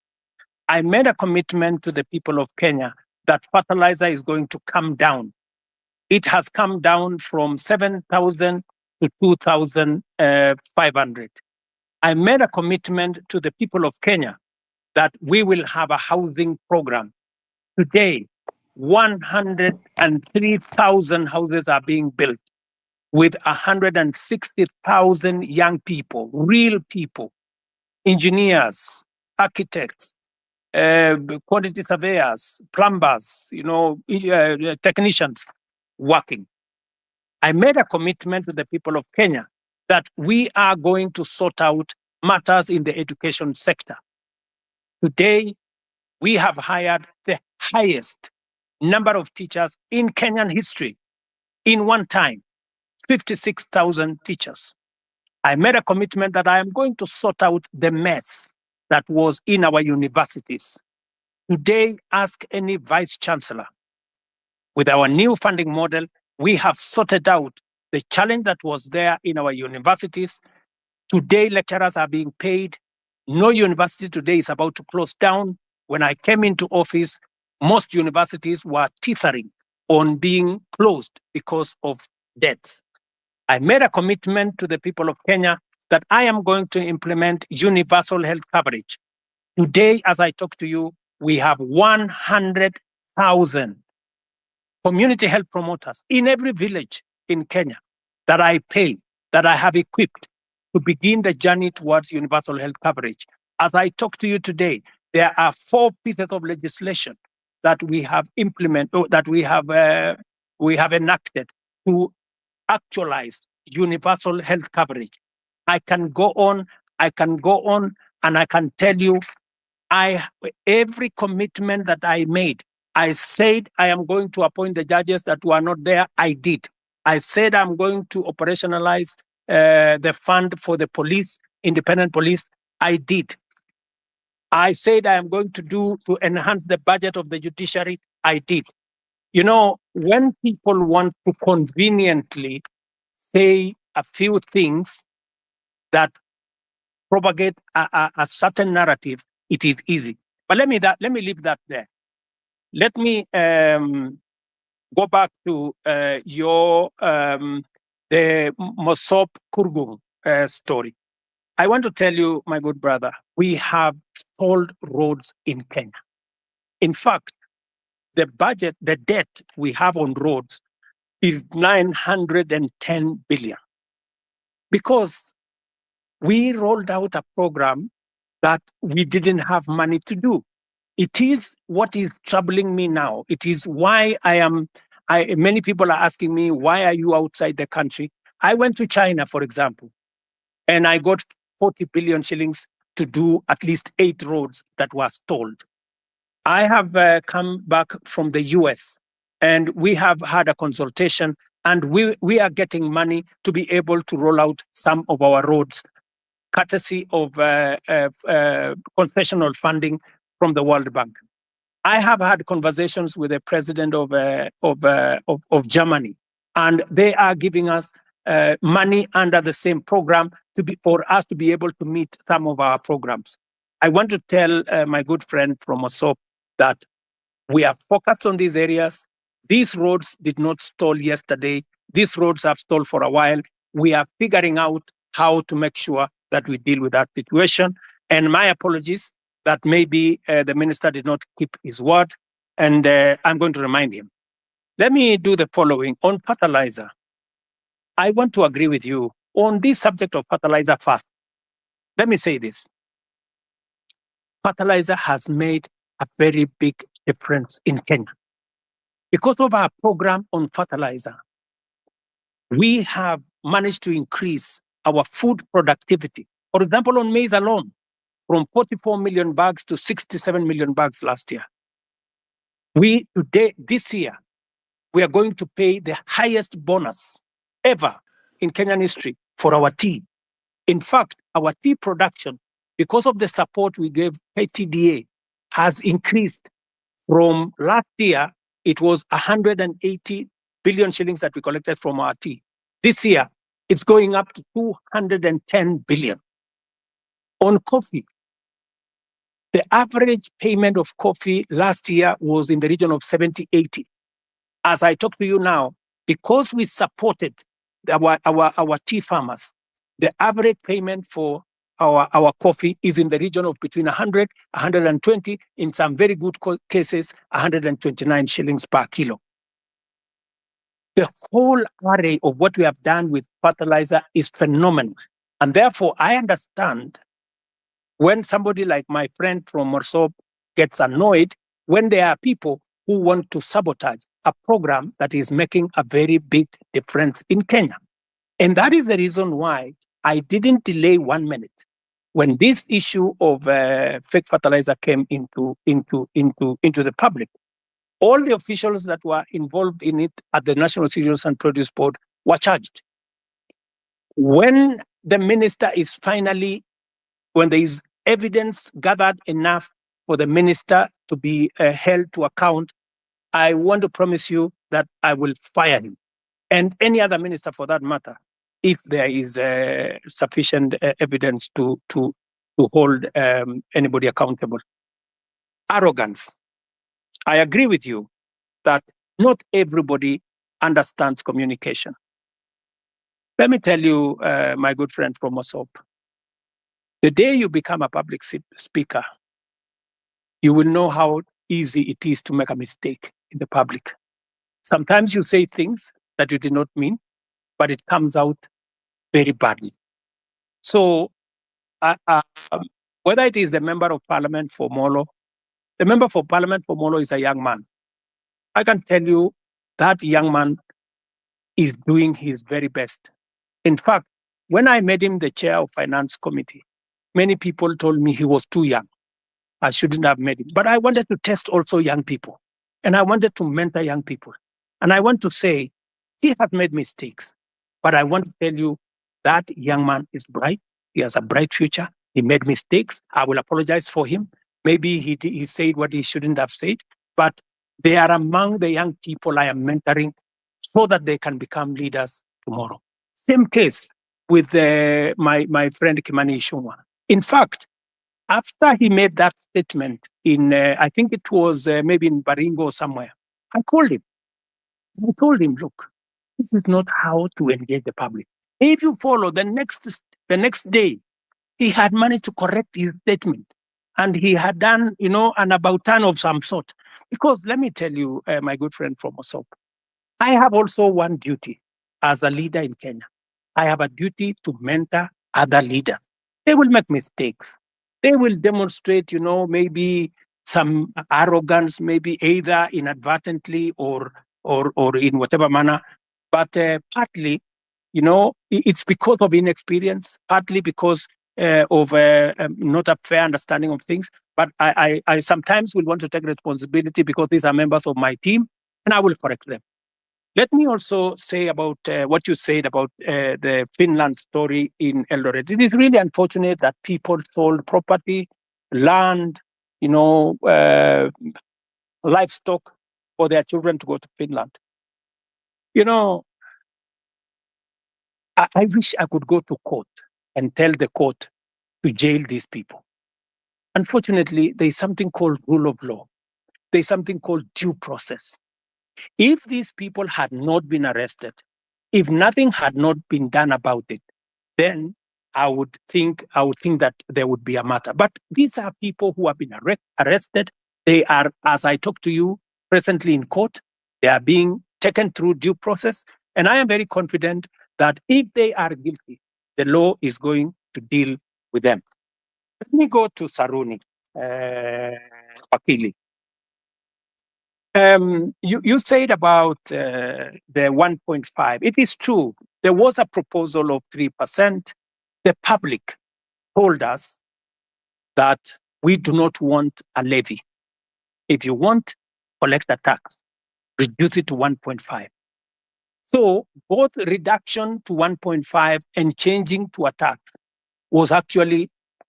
I made a commitment to the people of Kenya that fertilizer is going to come down. It has come down from 7,000 to 2,500. I made a commitment to the people of Kenya that we will have a housing program. Today, 103,000 houses are being built with 160,000 young people, real people, engineers, architects, quantity surveyors, plumbers, technicians working. I made a commitment to the people of Kenya that we are going to sort out matters in the education sector. Today, we have hired the highest number of teachers in Kenyan history in one time, 56,000 teachers. I made a commitment that I am going to sort out the mess that was in our universities. Today, ask any vice chancellor. With our new funding model, we have sorted out the challenge that was there in our universities. Today, lecturers are being paid. No university today is about to close down. When I came into office, most universities were teetering on being closed because of debts. I made a commitment to the people of Kenya that I am going to implement universal health coverage. Today, as I talk to you, we have 100,000 community health promoters in every village in Kenya that I pay, that I have equipped to begin the journey towards universal health coverage. As I talk to you today, there are 4 pieces of legislation that we have implemented, that we have enacted to actualize universal health coverage. I can go on, and I can tell you, every commitment that I made, I said I am going to appoint the judges that were not there, I did. I said I'm going to operationalize the fund for the police, independent police, I did. I said I am going to enhance the budget of the judiciary, I did. You know, when people want to conveniently say a few things that propagate a certain narrative, it is easy. But let me leave that there. Let me go back to the Mosop Kurgung story. I want to tell you, my good brother, we have stalled roads in Kenya. In fact, the debt we have on roads is 910 billion. Because we rolled out a program that we didn't have money to do. It is what is troubling me now. It is why many people are asking me, why are you outside the country? I went to China, for example, and I got 40 billion shillings to do at least 8 roads that were stalled. I have come back from the US, and we have had a consultation, and we are getting money to be able to roll out some of our roads, courtesy of concessional funding from the World Bank. I have had conversations with the president of Germany, and they are giving us money under the same program for us to be able to meet some of our programs. I want to tell my good friend from Osop that we are focused on these areas. These roads did not stall yesterday. These roads have stalled for a while. We are figuring out how to make sure that we deal with that situation. And my apologies that maybe the minister did not keep his word, and I'm going to remind him. Let me do the following. On fertilizer, I want to agree with you on this subject of fertilizer first. Let me say this. Fertilizer has made a very big difference in Kenya. Because of our program on fertilizer, we have managed to increase our food productivity. For example, on maize alone, from 44 million bags to 67 million bags last year. This year, we are going to pay the highest bonus ever in Kenyan history for our tea. In fact, our tea production, because of the support we gave KTDA, has increased from last year. It was 180 billion shillings that we collected from our tea. This year, it's going up to 210 billion. On coffee, the average payment of coffee last year was in the region of 70, 80. As I talk to you now, because we supported our tea farmers, the average payment for our coffee is in the region of between 100, 120, in some very good cases, 129 shillings per kilo. The whole array of what we have done with fertilizer is phenomenal. And therefore, I understand when somebody like my friend from Morsop gets annoyed when there are people who want to sabotage a program that is making a very big difference in Kenya. And that is the reason why I didn't delay 1 minute. When this issue of fake fertilizer came into the public, all the officials that were involved in it at the National Cereals and Produce Board were charged. When the minister is when there is evidence gathered enough for the minister to be held to account, I want to promise you that I will fire him and any other minister for that matter, if there is sufficient evidence to hold anybody accountable. Arrogance. I agree with you that not everybody understands communication. Let me tell you, my good friend from Mosop, the day you become a public speaker, you will know how easy it is to make a mistake in the public. Sometimes you say things that you did not mean, but it comes out very badly. So whether it is the member of parliament for Molo, the member for parliament for Molo is a young man. I can tell you that young man is doing his very best. In fact, when I made him the chair of finance committee, many people told me he was too young. I shouldn't have made him. But I wanted to test also young people. And I wanted to mentor young people. And I want to say, he has made mistakes. But I want to tell you that young man is bright. He has a bright future. He made mistakes. I will apologize for him. Maybe he said what he shouldn't have said. But they are among the young people I am mentoring so that they can become leaders tomorrow. Same case with my friend Kimani Ichung'wah. In fact, after he made that statement in, I think it was maybe in Baringo or somewhere, I called him. I told him, look, this is not how to engage the public. If you follow the next day, he had managed to correct his statement. And he had done, an about turn of some sort. Because let me tell you, my good friend from Mosop, I have also one duty as a leader in Kenya. I have a duty to mentor other leaders. They will make mistakes. They will demonstrate, maybe some arrogance, maybe either inadvertently or in whatever manner. But partly, it's because of inexperience, partly because of not a fair understanding of things. But I sometimes will want to take responsibility because these are members of my team, and I will correct them. Let me also say about what you said about the Finland story in Eldoret. It is really unfortunate that people sold property, land, livestock for their children to go to Finland. I wish I could go to court and tell the court to jail these people. Unfortunately, there's something called rule of law. There's something called due process. If these people had not been arrested, if nothing had not been done about it, then I would think that there would be a matter. But these are people who have been arrested. They are, as I talk to you, presently in court. They are being taken through due process. And I am very confident that if they are guilty, the law is going to deal with them. Let me go to Saruni, Wakili. You said about the 1.5. It is true. There was a proposal of 3%. The public told us that we do not want a levy. If you want, collect a tax, reduce it to 1.5. So both reduction to 1.5 and changing to a tax was actually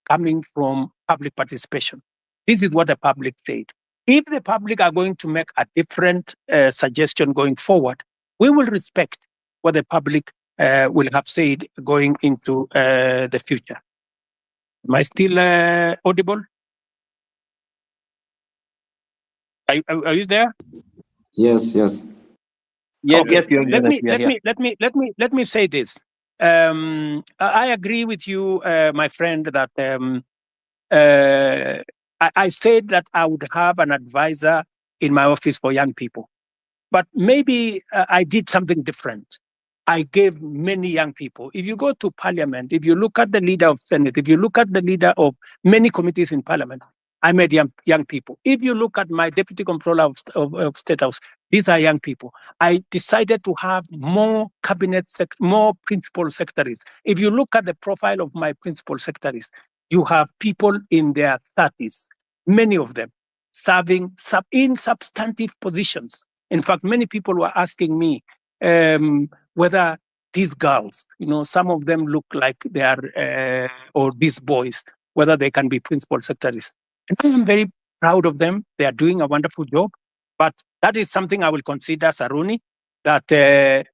coming from public participation. This is what the public said. If the public are going to make a different suggestion going forward, we will respect what the public will have said going into the future. Am I still audible? Are you there? Yes, yes. Yes, Okay. yes, Your Excellency, we are here. Let me say this. I agree with you, my friend, that I said that I would have an advisor in my office for young people, but maybe I did something different. I gave many young people. If you go to parliament, if you look at the leader of Senate, if you look at the leader of many committees in parliament, I made young people. If you look at my deputy comptroller of State House, these are young people. I decided to have more cabinet, more principal secretaries. If you look at the profile of my principal secretaries, you have people in their 30s, many of them serving in substantive positions. In fact, many people were asking me whether these girls, some of them look like they are, or these boys, whether they can be principal secretaries. And I am very proud of them. They are doing a wonderful job. But that is something I will consider, Saruni, that as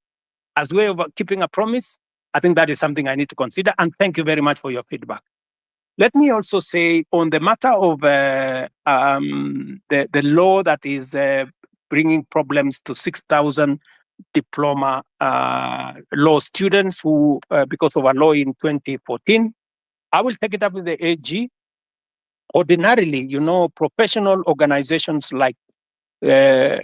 a way of keeping a promise, I think that is something I need to consider. And thank you very much for your feedback. Let me also say on the matter of the law that is bringing problems to 6,000 diploma law students who, because of a law in 2014, I will take it up with the AG. Ordinarily, professional organizations like the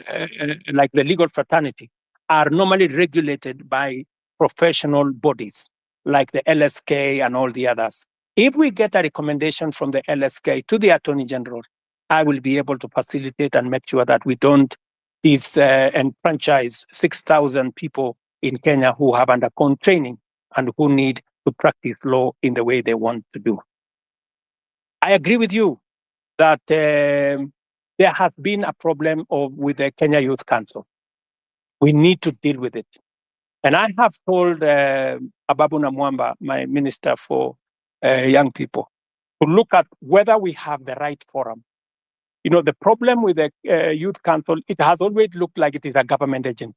legal fraternity are normally regulated by professional bodies like the LSK and all the others. If we get a recommendation from the LSK to the Attorney General, I will be able to facilitate and make sure that we don't enfranchise 6,000 people in Kenya who have undergone training and who need to practice law in the way they want to do. I agree with you that there has been a problem with the Kenya Youth Council. We need to deal with it. And I have told Ababu Namwamba, my minister for young people, to look at whether we have the right forum. The problem with the Youth Council, it has always looked like it is a government agency.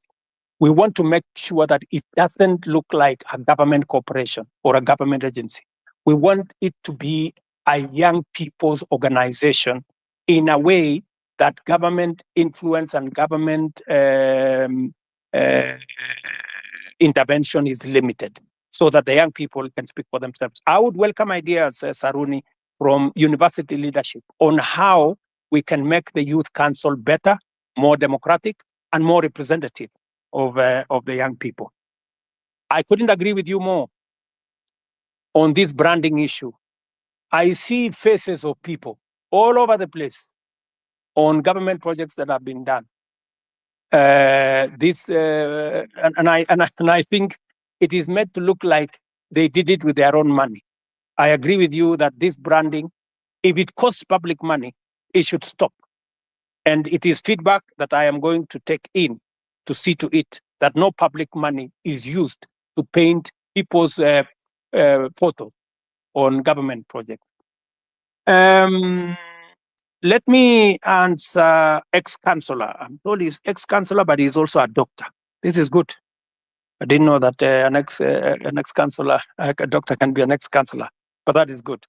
We want to make sure that it doesn't look like a government corporation or a government agency. We want it to be a young people's organization in a way that government influence and government intervention is limited so that the young people can speak for themselves. I would welcome ideas, Saruni, from university leadership on how we can make the Youth Council better, more democratic, and more representative of the young people. I couldn't agree with you more on this branding issue. I see faces of people all over the place on government projects that have been done. And I think it is meant to look like they did it with their own money. I agree with you that this branding, if it costs public money, it should stop. And it is feedback that I am going to take in to see to it that no public money is used to paint people's photos on government projects. Let me answer ex-councillor. I'm told he's ex-councillor, but he's also a doctor. This is good. I didn't know that an ex-councillor, a doctor can be an ex-councillor, but that is good.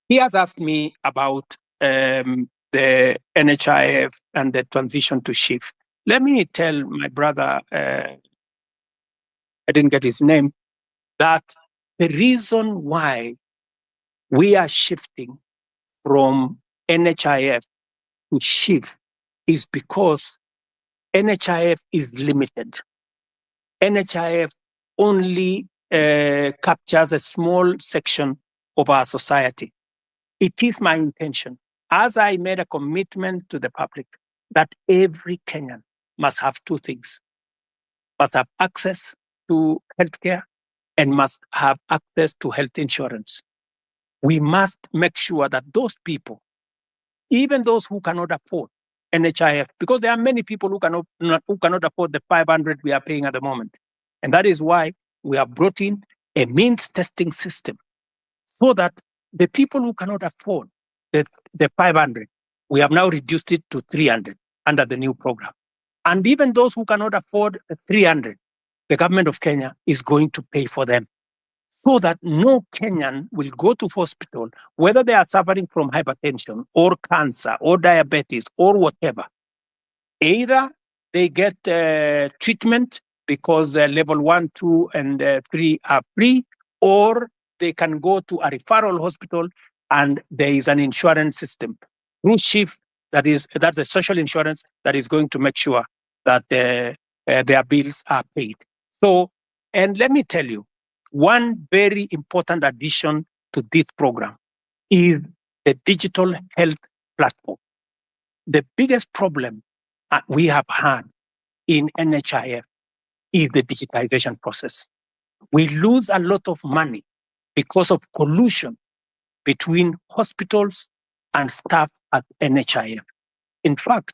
He has asked me about the NHIF and the transition to shift. Let me tell my brother, I didn't get his name, that the reason why we are shifting from NHIF to shift is because NHIF is limited. NHIF only captures a small section of our society. It is my intention, as I made a commitment to the public, that every Kenyan must have two things: must have access to healthcare and must have access to health insurance. we must make sure that those people, even those who cannot afford NHIF, because there are many people who cannot afford the 500 we are paying at the moment. And that is why we have brought in a means testing system so that the people who cannot afford the 500, we have now reduced it to 300 under the new program. And even those who cannot afford the 300, the government of Kenya is going to pay for them, so that no Kenyan will go to hospital, whether they are suffering from hypertension or cancer or diabetes or whatever. Either they get treatment because level 1, 2, and 3 are free, or they can go to a referral hospital and there is an insurance system through SHIF, that's a social insurance that is going to make sure that their bills are paid. So, and let me tell you, one very important addition to this program is the digital health platform. The biggest problem we have had in NHIF is the digitization process. We lose a lot of money because of collusion between hospitals and staff at NHIF. In fact,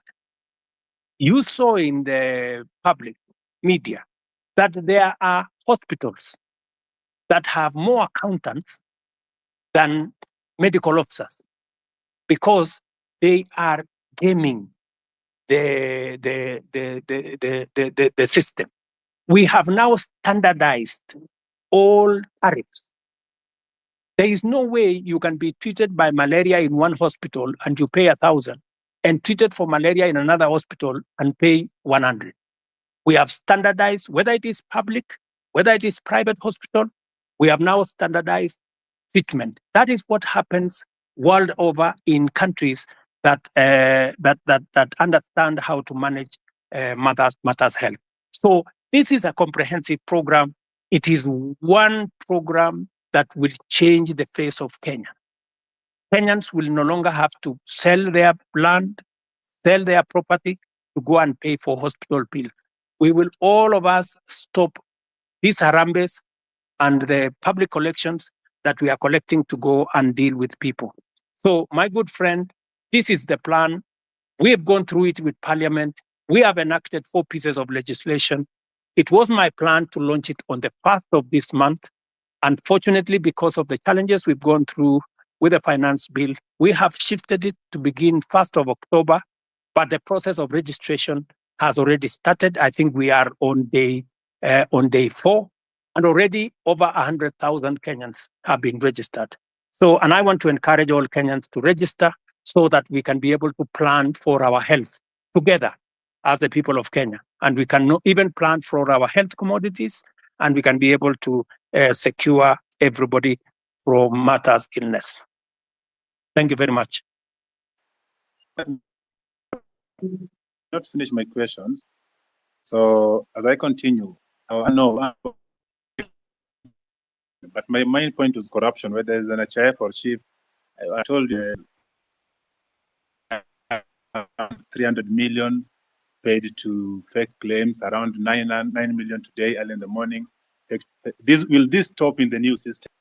you saw in the public media that there are hospitals that have more accountants than medical officers because they are gaming the system. We have now standardized all tariffs. There is no way you can be treated by malaria in one hospital and you pay 1,000, and treated for malaria in another hospital and pay 100. We have standardized, whether it is public, whether it is private hospital, we have now standardized treatment. That is what happens world over in countries that understand how to manage matters health. So this is a comprehensive program. It is one program that will change the face of Kenya. Kenyans will no longer have to sell their land, sell their property to go and pay for hospital bills. We will, all of us, stop these harambes and the public collections that we are collecting to go and deal with people. So, my good friend, this is the plan. We have gone through it with Parliament. We have enacted 4 pieces of legislation. It was my plan to launch it on the 1st of this month. Unfortunately, because of the challenges we've gone through with the finance bill, we have shifted it to begin 1st of October, but the process of registration has already started. I think we are on day 4, and already over 100,000 Kenyans have been registered. So, and I want to encourage all Kenyans to register so that we can be able to plan for our health together as the people of Kenya. And we can even plan for our health commodities, and we can be able to secure everybody from matters illness. Thank you very much. Not finish my questions. So as I continue, no, but my main point was corruption, whether it's an HIF or SHIF. I told you 300 million paid to fake claims, around 9 million today, early in the morning. Will this stop in the new system?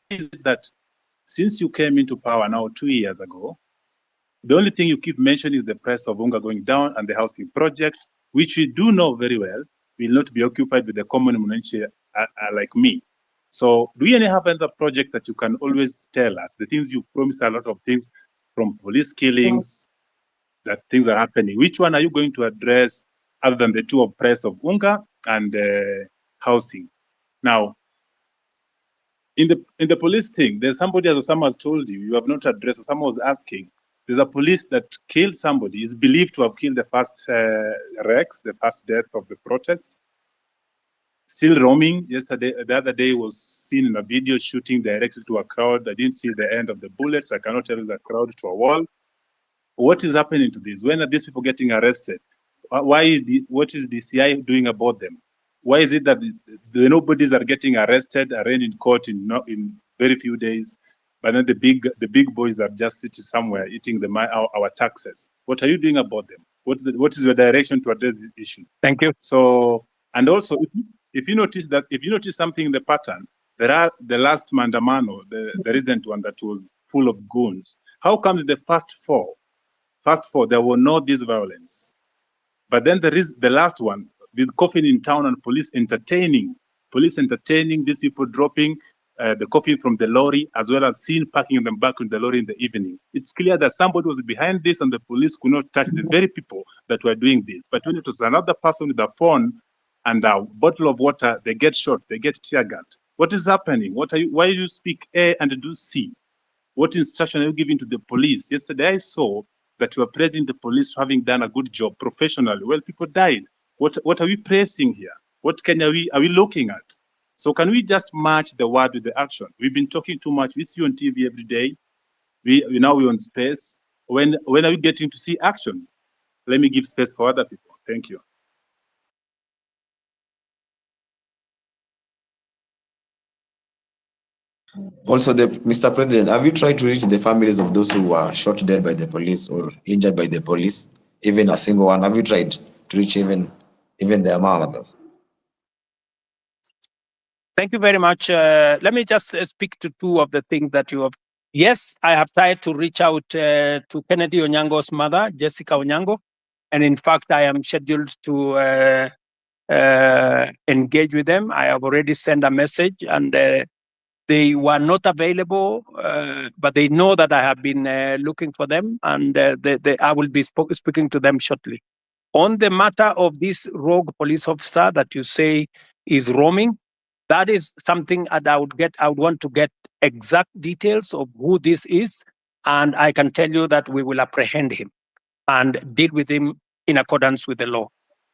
Is that since you came into power now 2 years ago, the only thing you keep mentioning is the price of unga going down and the housing project, which we do know very well will not be occupied with the common mwananchi like me. So do you have another project that you can always tell us? The things you promise, a lot of things, from police killings, that things are happening. Which one are you going to address other than the two of price of unga and housing? Now, in the police thing, there's somebody, as someone has told you, you have not addressed. Someone was asking, there's a police that killed somebody, is believed to have killed the first Rex, the first death of the protests. Still roaming. Yesterday, the other day, was seen in a video shooting directly to a crowd. I didn't see the end of the bullets. I cannot tell the crowd to a wall. What is happening to this? When are these people getting arrested? What is the CI doing about them? Why is it that the nobodies are getting arrested, arraigned in court in very few days, but then the big boys are just sitting somewhere eating our taxes? What are you doing about them? What is your direction to address this issue? Thank you. So, and also, if you notice something in the pattern, The last Mandamano, the recent one that was full of goons. How come the first four, there were no this violence? But then there is the last one, with coffin in town and police entertaining these people dropping the coffin from the lorry, as well as seen packing them back in the lorry in the evening. It's clear that somebody was behind this and the police could not touch the very people that were doing this. But when it was another person with a phone and a bottle of water, they get shot, they get tear gassed. What is happening? Why do you speak A and do C? What instruction are you giving to the police? Yesterday I saw that you are praising the police for having done a good job professionally. Well, people died. What are we praising here? What Kenya are we looking at? So can we just match the word with the action? We've been talking too much. We see you on TV every day. Now we're on space. When are we getting to see action? Let me give space for other people. Thank you. Also, Mr. President, have you tried to reach the families of those who were shot dead by the police or injured by the police? Even a single one? Have you tried to reach even their mothers? Thank you very much. Let me just speak to two of the things that you have. Yes, I have tried to reach out to Kennedy Onyango's mother, Jessica Onyango. And in fact, I am scheduled to engage with them. I have already sent a message and they were not available, but they know that I have been looking for them and I will be speaking to them shortly. On the matter of this rogue police officer that you say is roaming, that is something that I would want to get exact details of who this is, and I can tell you that we will apprehend him and deal with him in accordance with the law.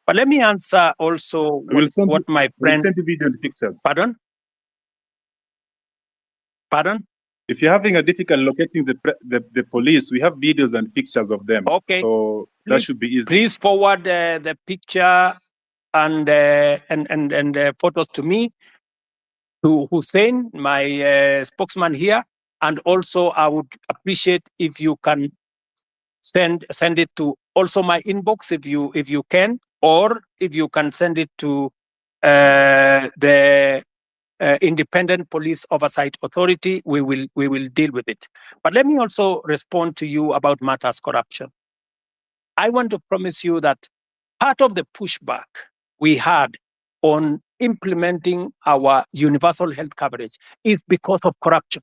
But let me answer also what my friend... We'll send you video and pictures. Pardon? Pardon? If you're having a difficult locating the police, we have videos and pictures of them. Okay. So that should be easy. Please forward the picture and photos to me, to Hussein, my spokesman here, and also I would appreciate if you can send it to also my inbox if you can, or if you can send it to the Independent Police Oversight Authority. We will deal with it. But let me also respond to you about matters corruption. I want to promise you that part of the pushback we had on implementing our universal health coverage is because of corruption.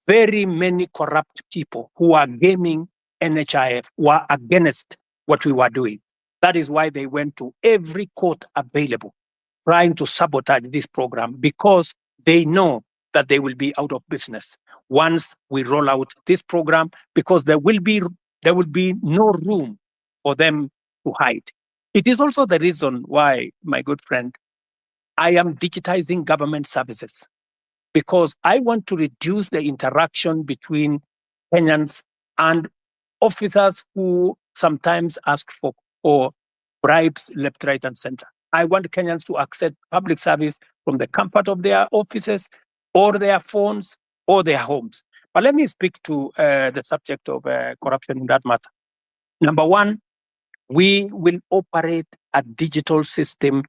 Very many corrupt people who are gaming NHIF were against what we were doing. That is why they went to every court available, trying to sabotage this program, because they know that they will be out of business once we roll out this program, because there will be no room for them to hide. It is also the reason why, my good friend, I am digitizing government services, because I want to reduce the interaction between Kenyans and officers who sometimes ask for bribes left, right, and center. I want Kenyans to access public service from the comfort of their offices or their phones or their homes. But let me speak to the subject of corruption in that matter. Number one, we will operate a digital system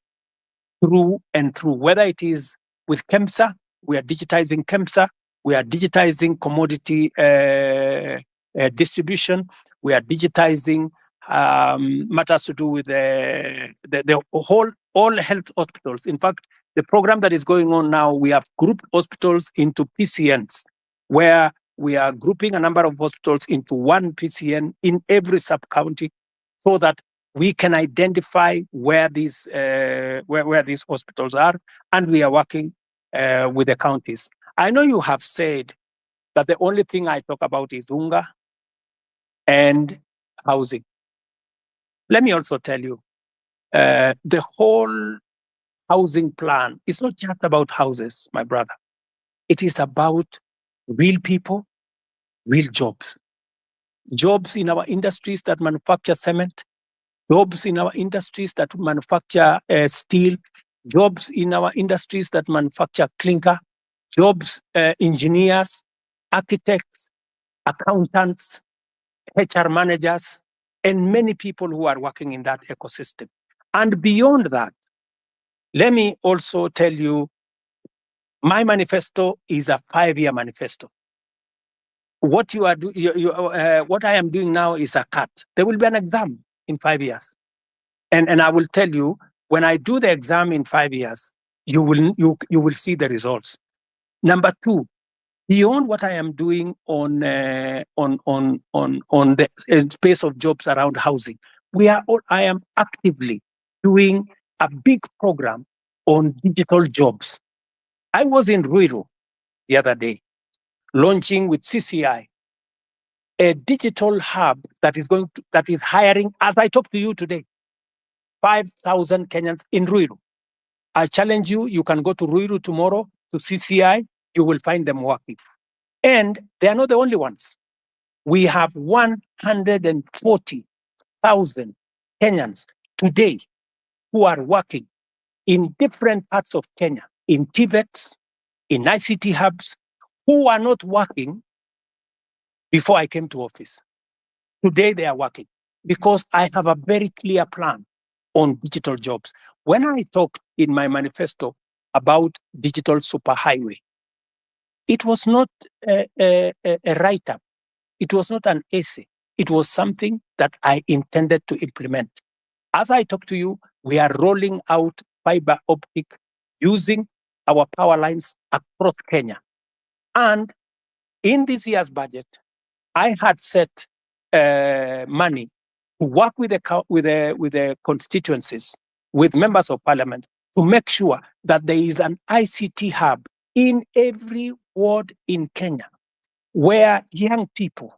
through and through, whether it is with KEMSA, we are digitizing KEMSA, we are digitizing commodity distribution, we are digitizing matters to do with the all health hospitals. In fact, the program that is going on now, we have grouped hospitals into PCNs, where we are grouping a number of hospitals into one PCN in every sub-county, so that we can identify where these hospitals are, and we are working with the counties. I know you have said that the only thing I talk about is unga and housing. Let me also tell you, the whole housing plan is not just about houses, my brother. It is about real people, real jobs. Jobs in our industries that manufacture cement, jobs in our industries that manufacture steel, jobs in our industries that manufacture clinker, jobs, engineers, architects, accountants, HR managers, and many people who are working in that ecosystem. And beyond that, let me also tell you, My manifesto is a 5-year manifesto. What you are what I am doing now is a cut. There will be an exam in 5 years, and I will tell you, when I do the exam in 5 years, you will see the results. Number two, beyond what I am doing on the space of jobs around housing, I am actively doing a big program on digital jobs. I was in RUTO the other day, launching with CCI a digital hub that is hiring, as I talk to you today, 5,000 Kenyans in RUTO. I challenge you, you can go to RUTO tomorrow, to CCI, you will find them working. And they are not the only ones. We have 140,000 Kenyans today who are working in different parts of Kenya, in TVETs, in ICT hubs, who are not working before I came to office. Today they are working because I have a very clear plan on digital jobs. When I talked in my manifesto about digital superhighway, it was not a write-up. It was not an essay. It was something that I intended to implement. As I talk to you, we are rolling out fiber optic using our power lines across Kenya. And in this year's budget, I had set money to work with the constituencies, with members of parliament, to make sure that there is an ICT hub in every ward in Kenya, where young people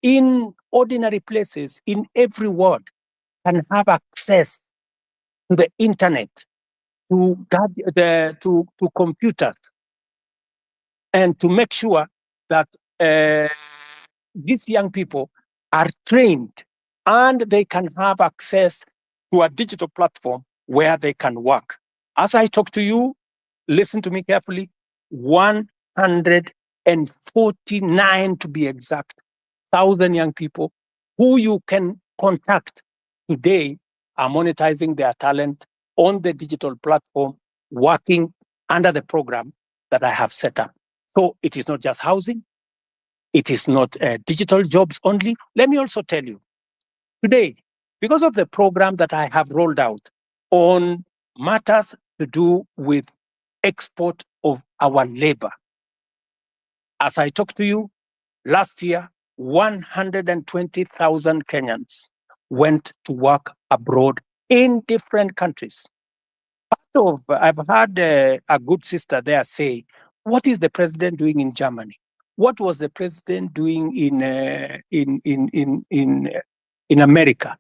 in ordinary places in every ward can have access to the internet, to computers, and to make sure that these young people are trained and they can have access to a digital platform where they can work. As I talk to you, listen to me carefully, 149 to be exact, 1,000 young people who you can contact today are monetizing their talent on the digital platform, working under the program that I have set up. So it is not just housing. It is not digital jobs only. Let me also tell you, today, because of the program that I have rolled out on matters to do with export of our labor, as I talk to you, last year, 120,000 Kenyans went to work abroad in different countries. I've had a good sister there say, what is the president doing in Germany? What was the president doing in America?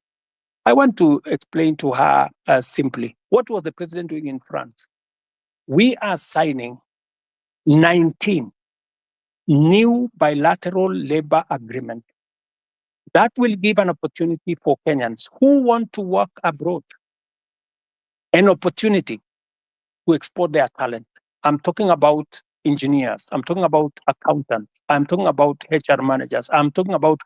I want to explain to her simply, what was the president doing in France? We are signing 19 new bilateral labor agreements that will give an opportunity for Kenyans who want to work abroad, an opportunity to export their talent. I'm talking about engineers. I'm talking about accountants. I'm talking about HR managers. I'm talking about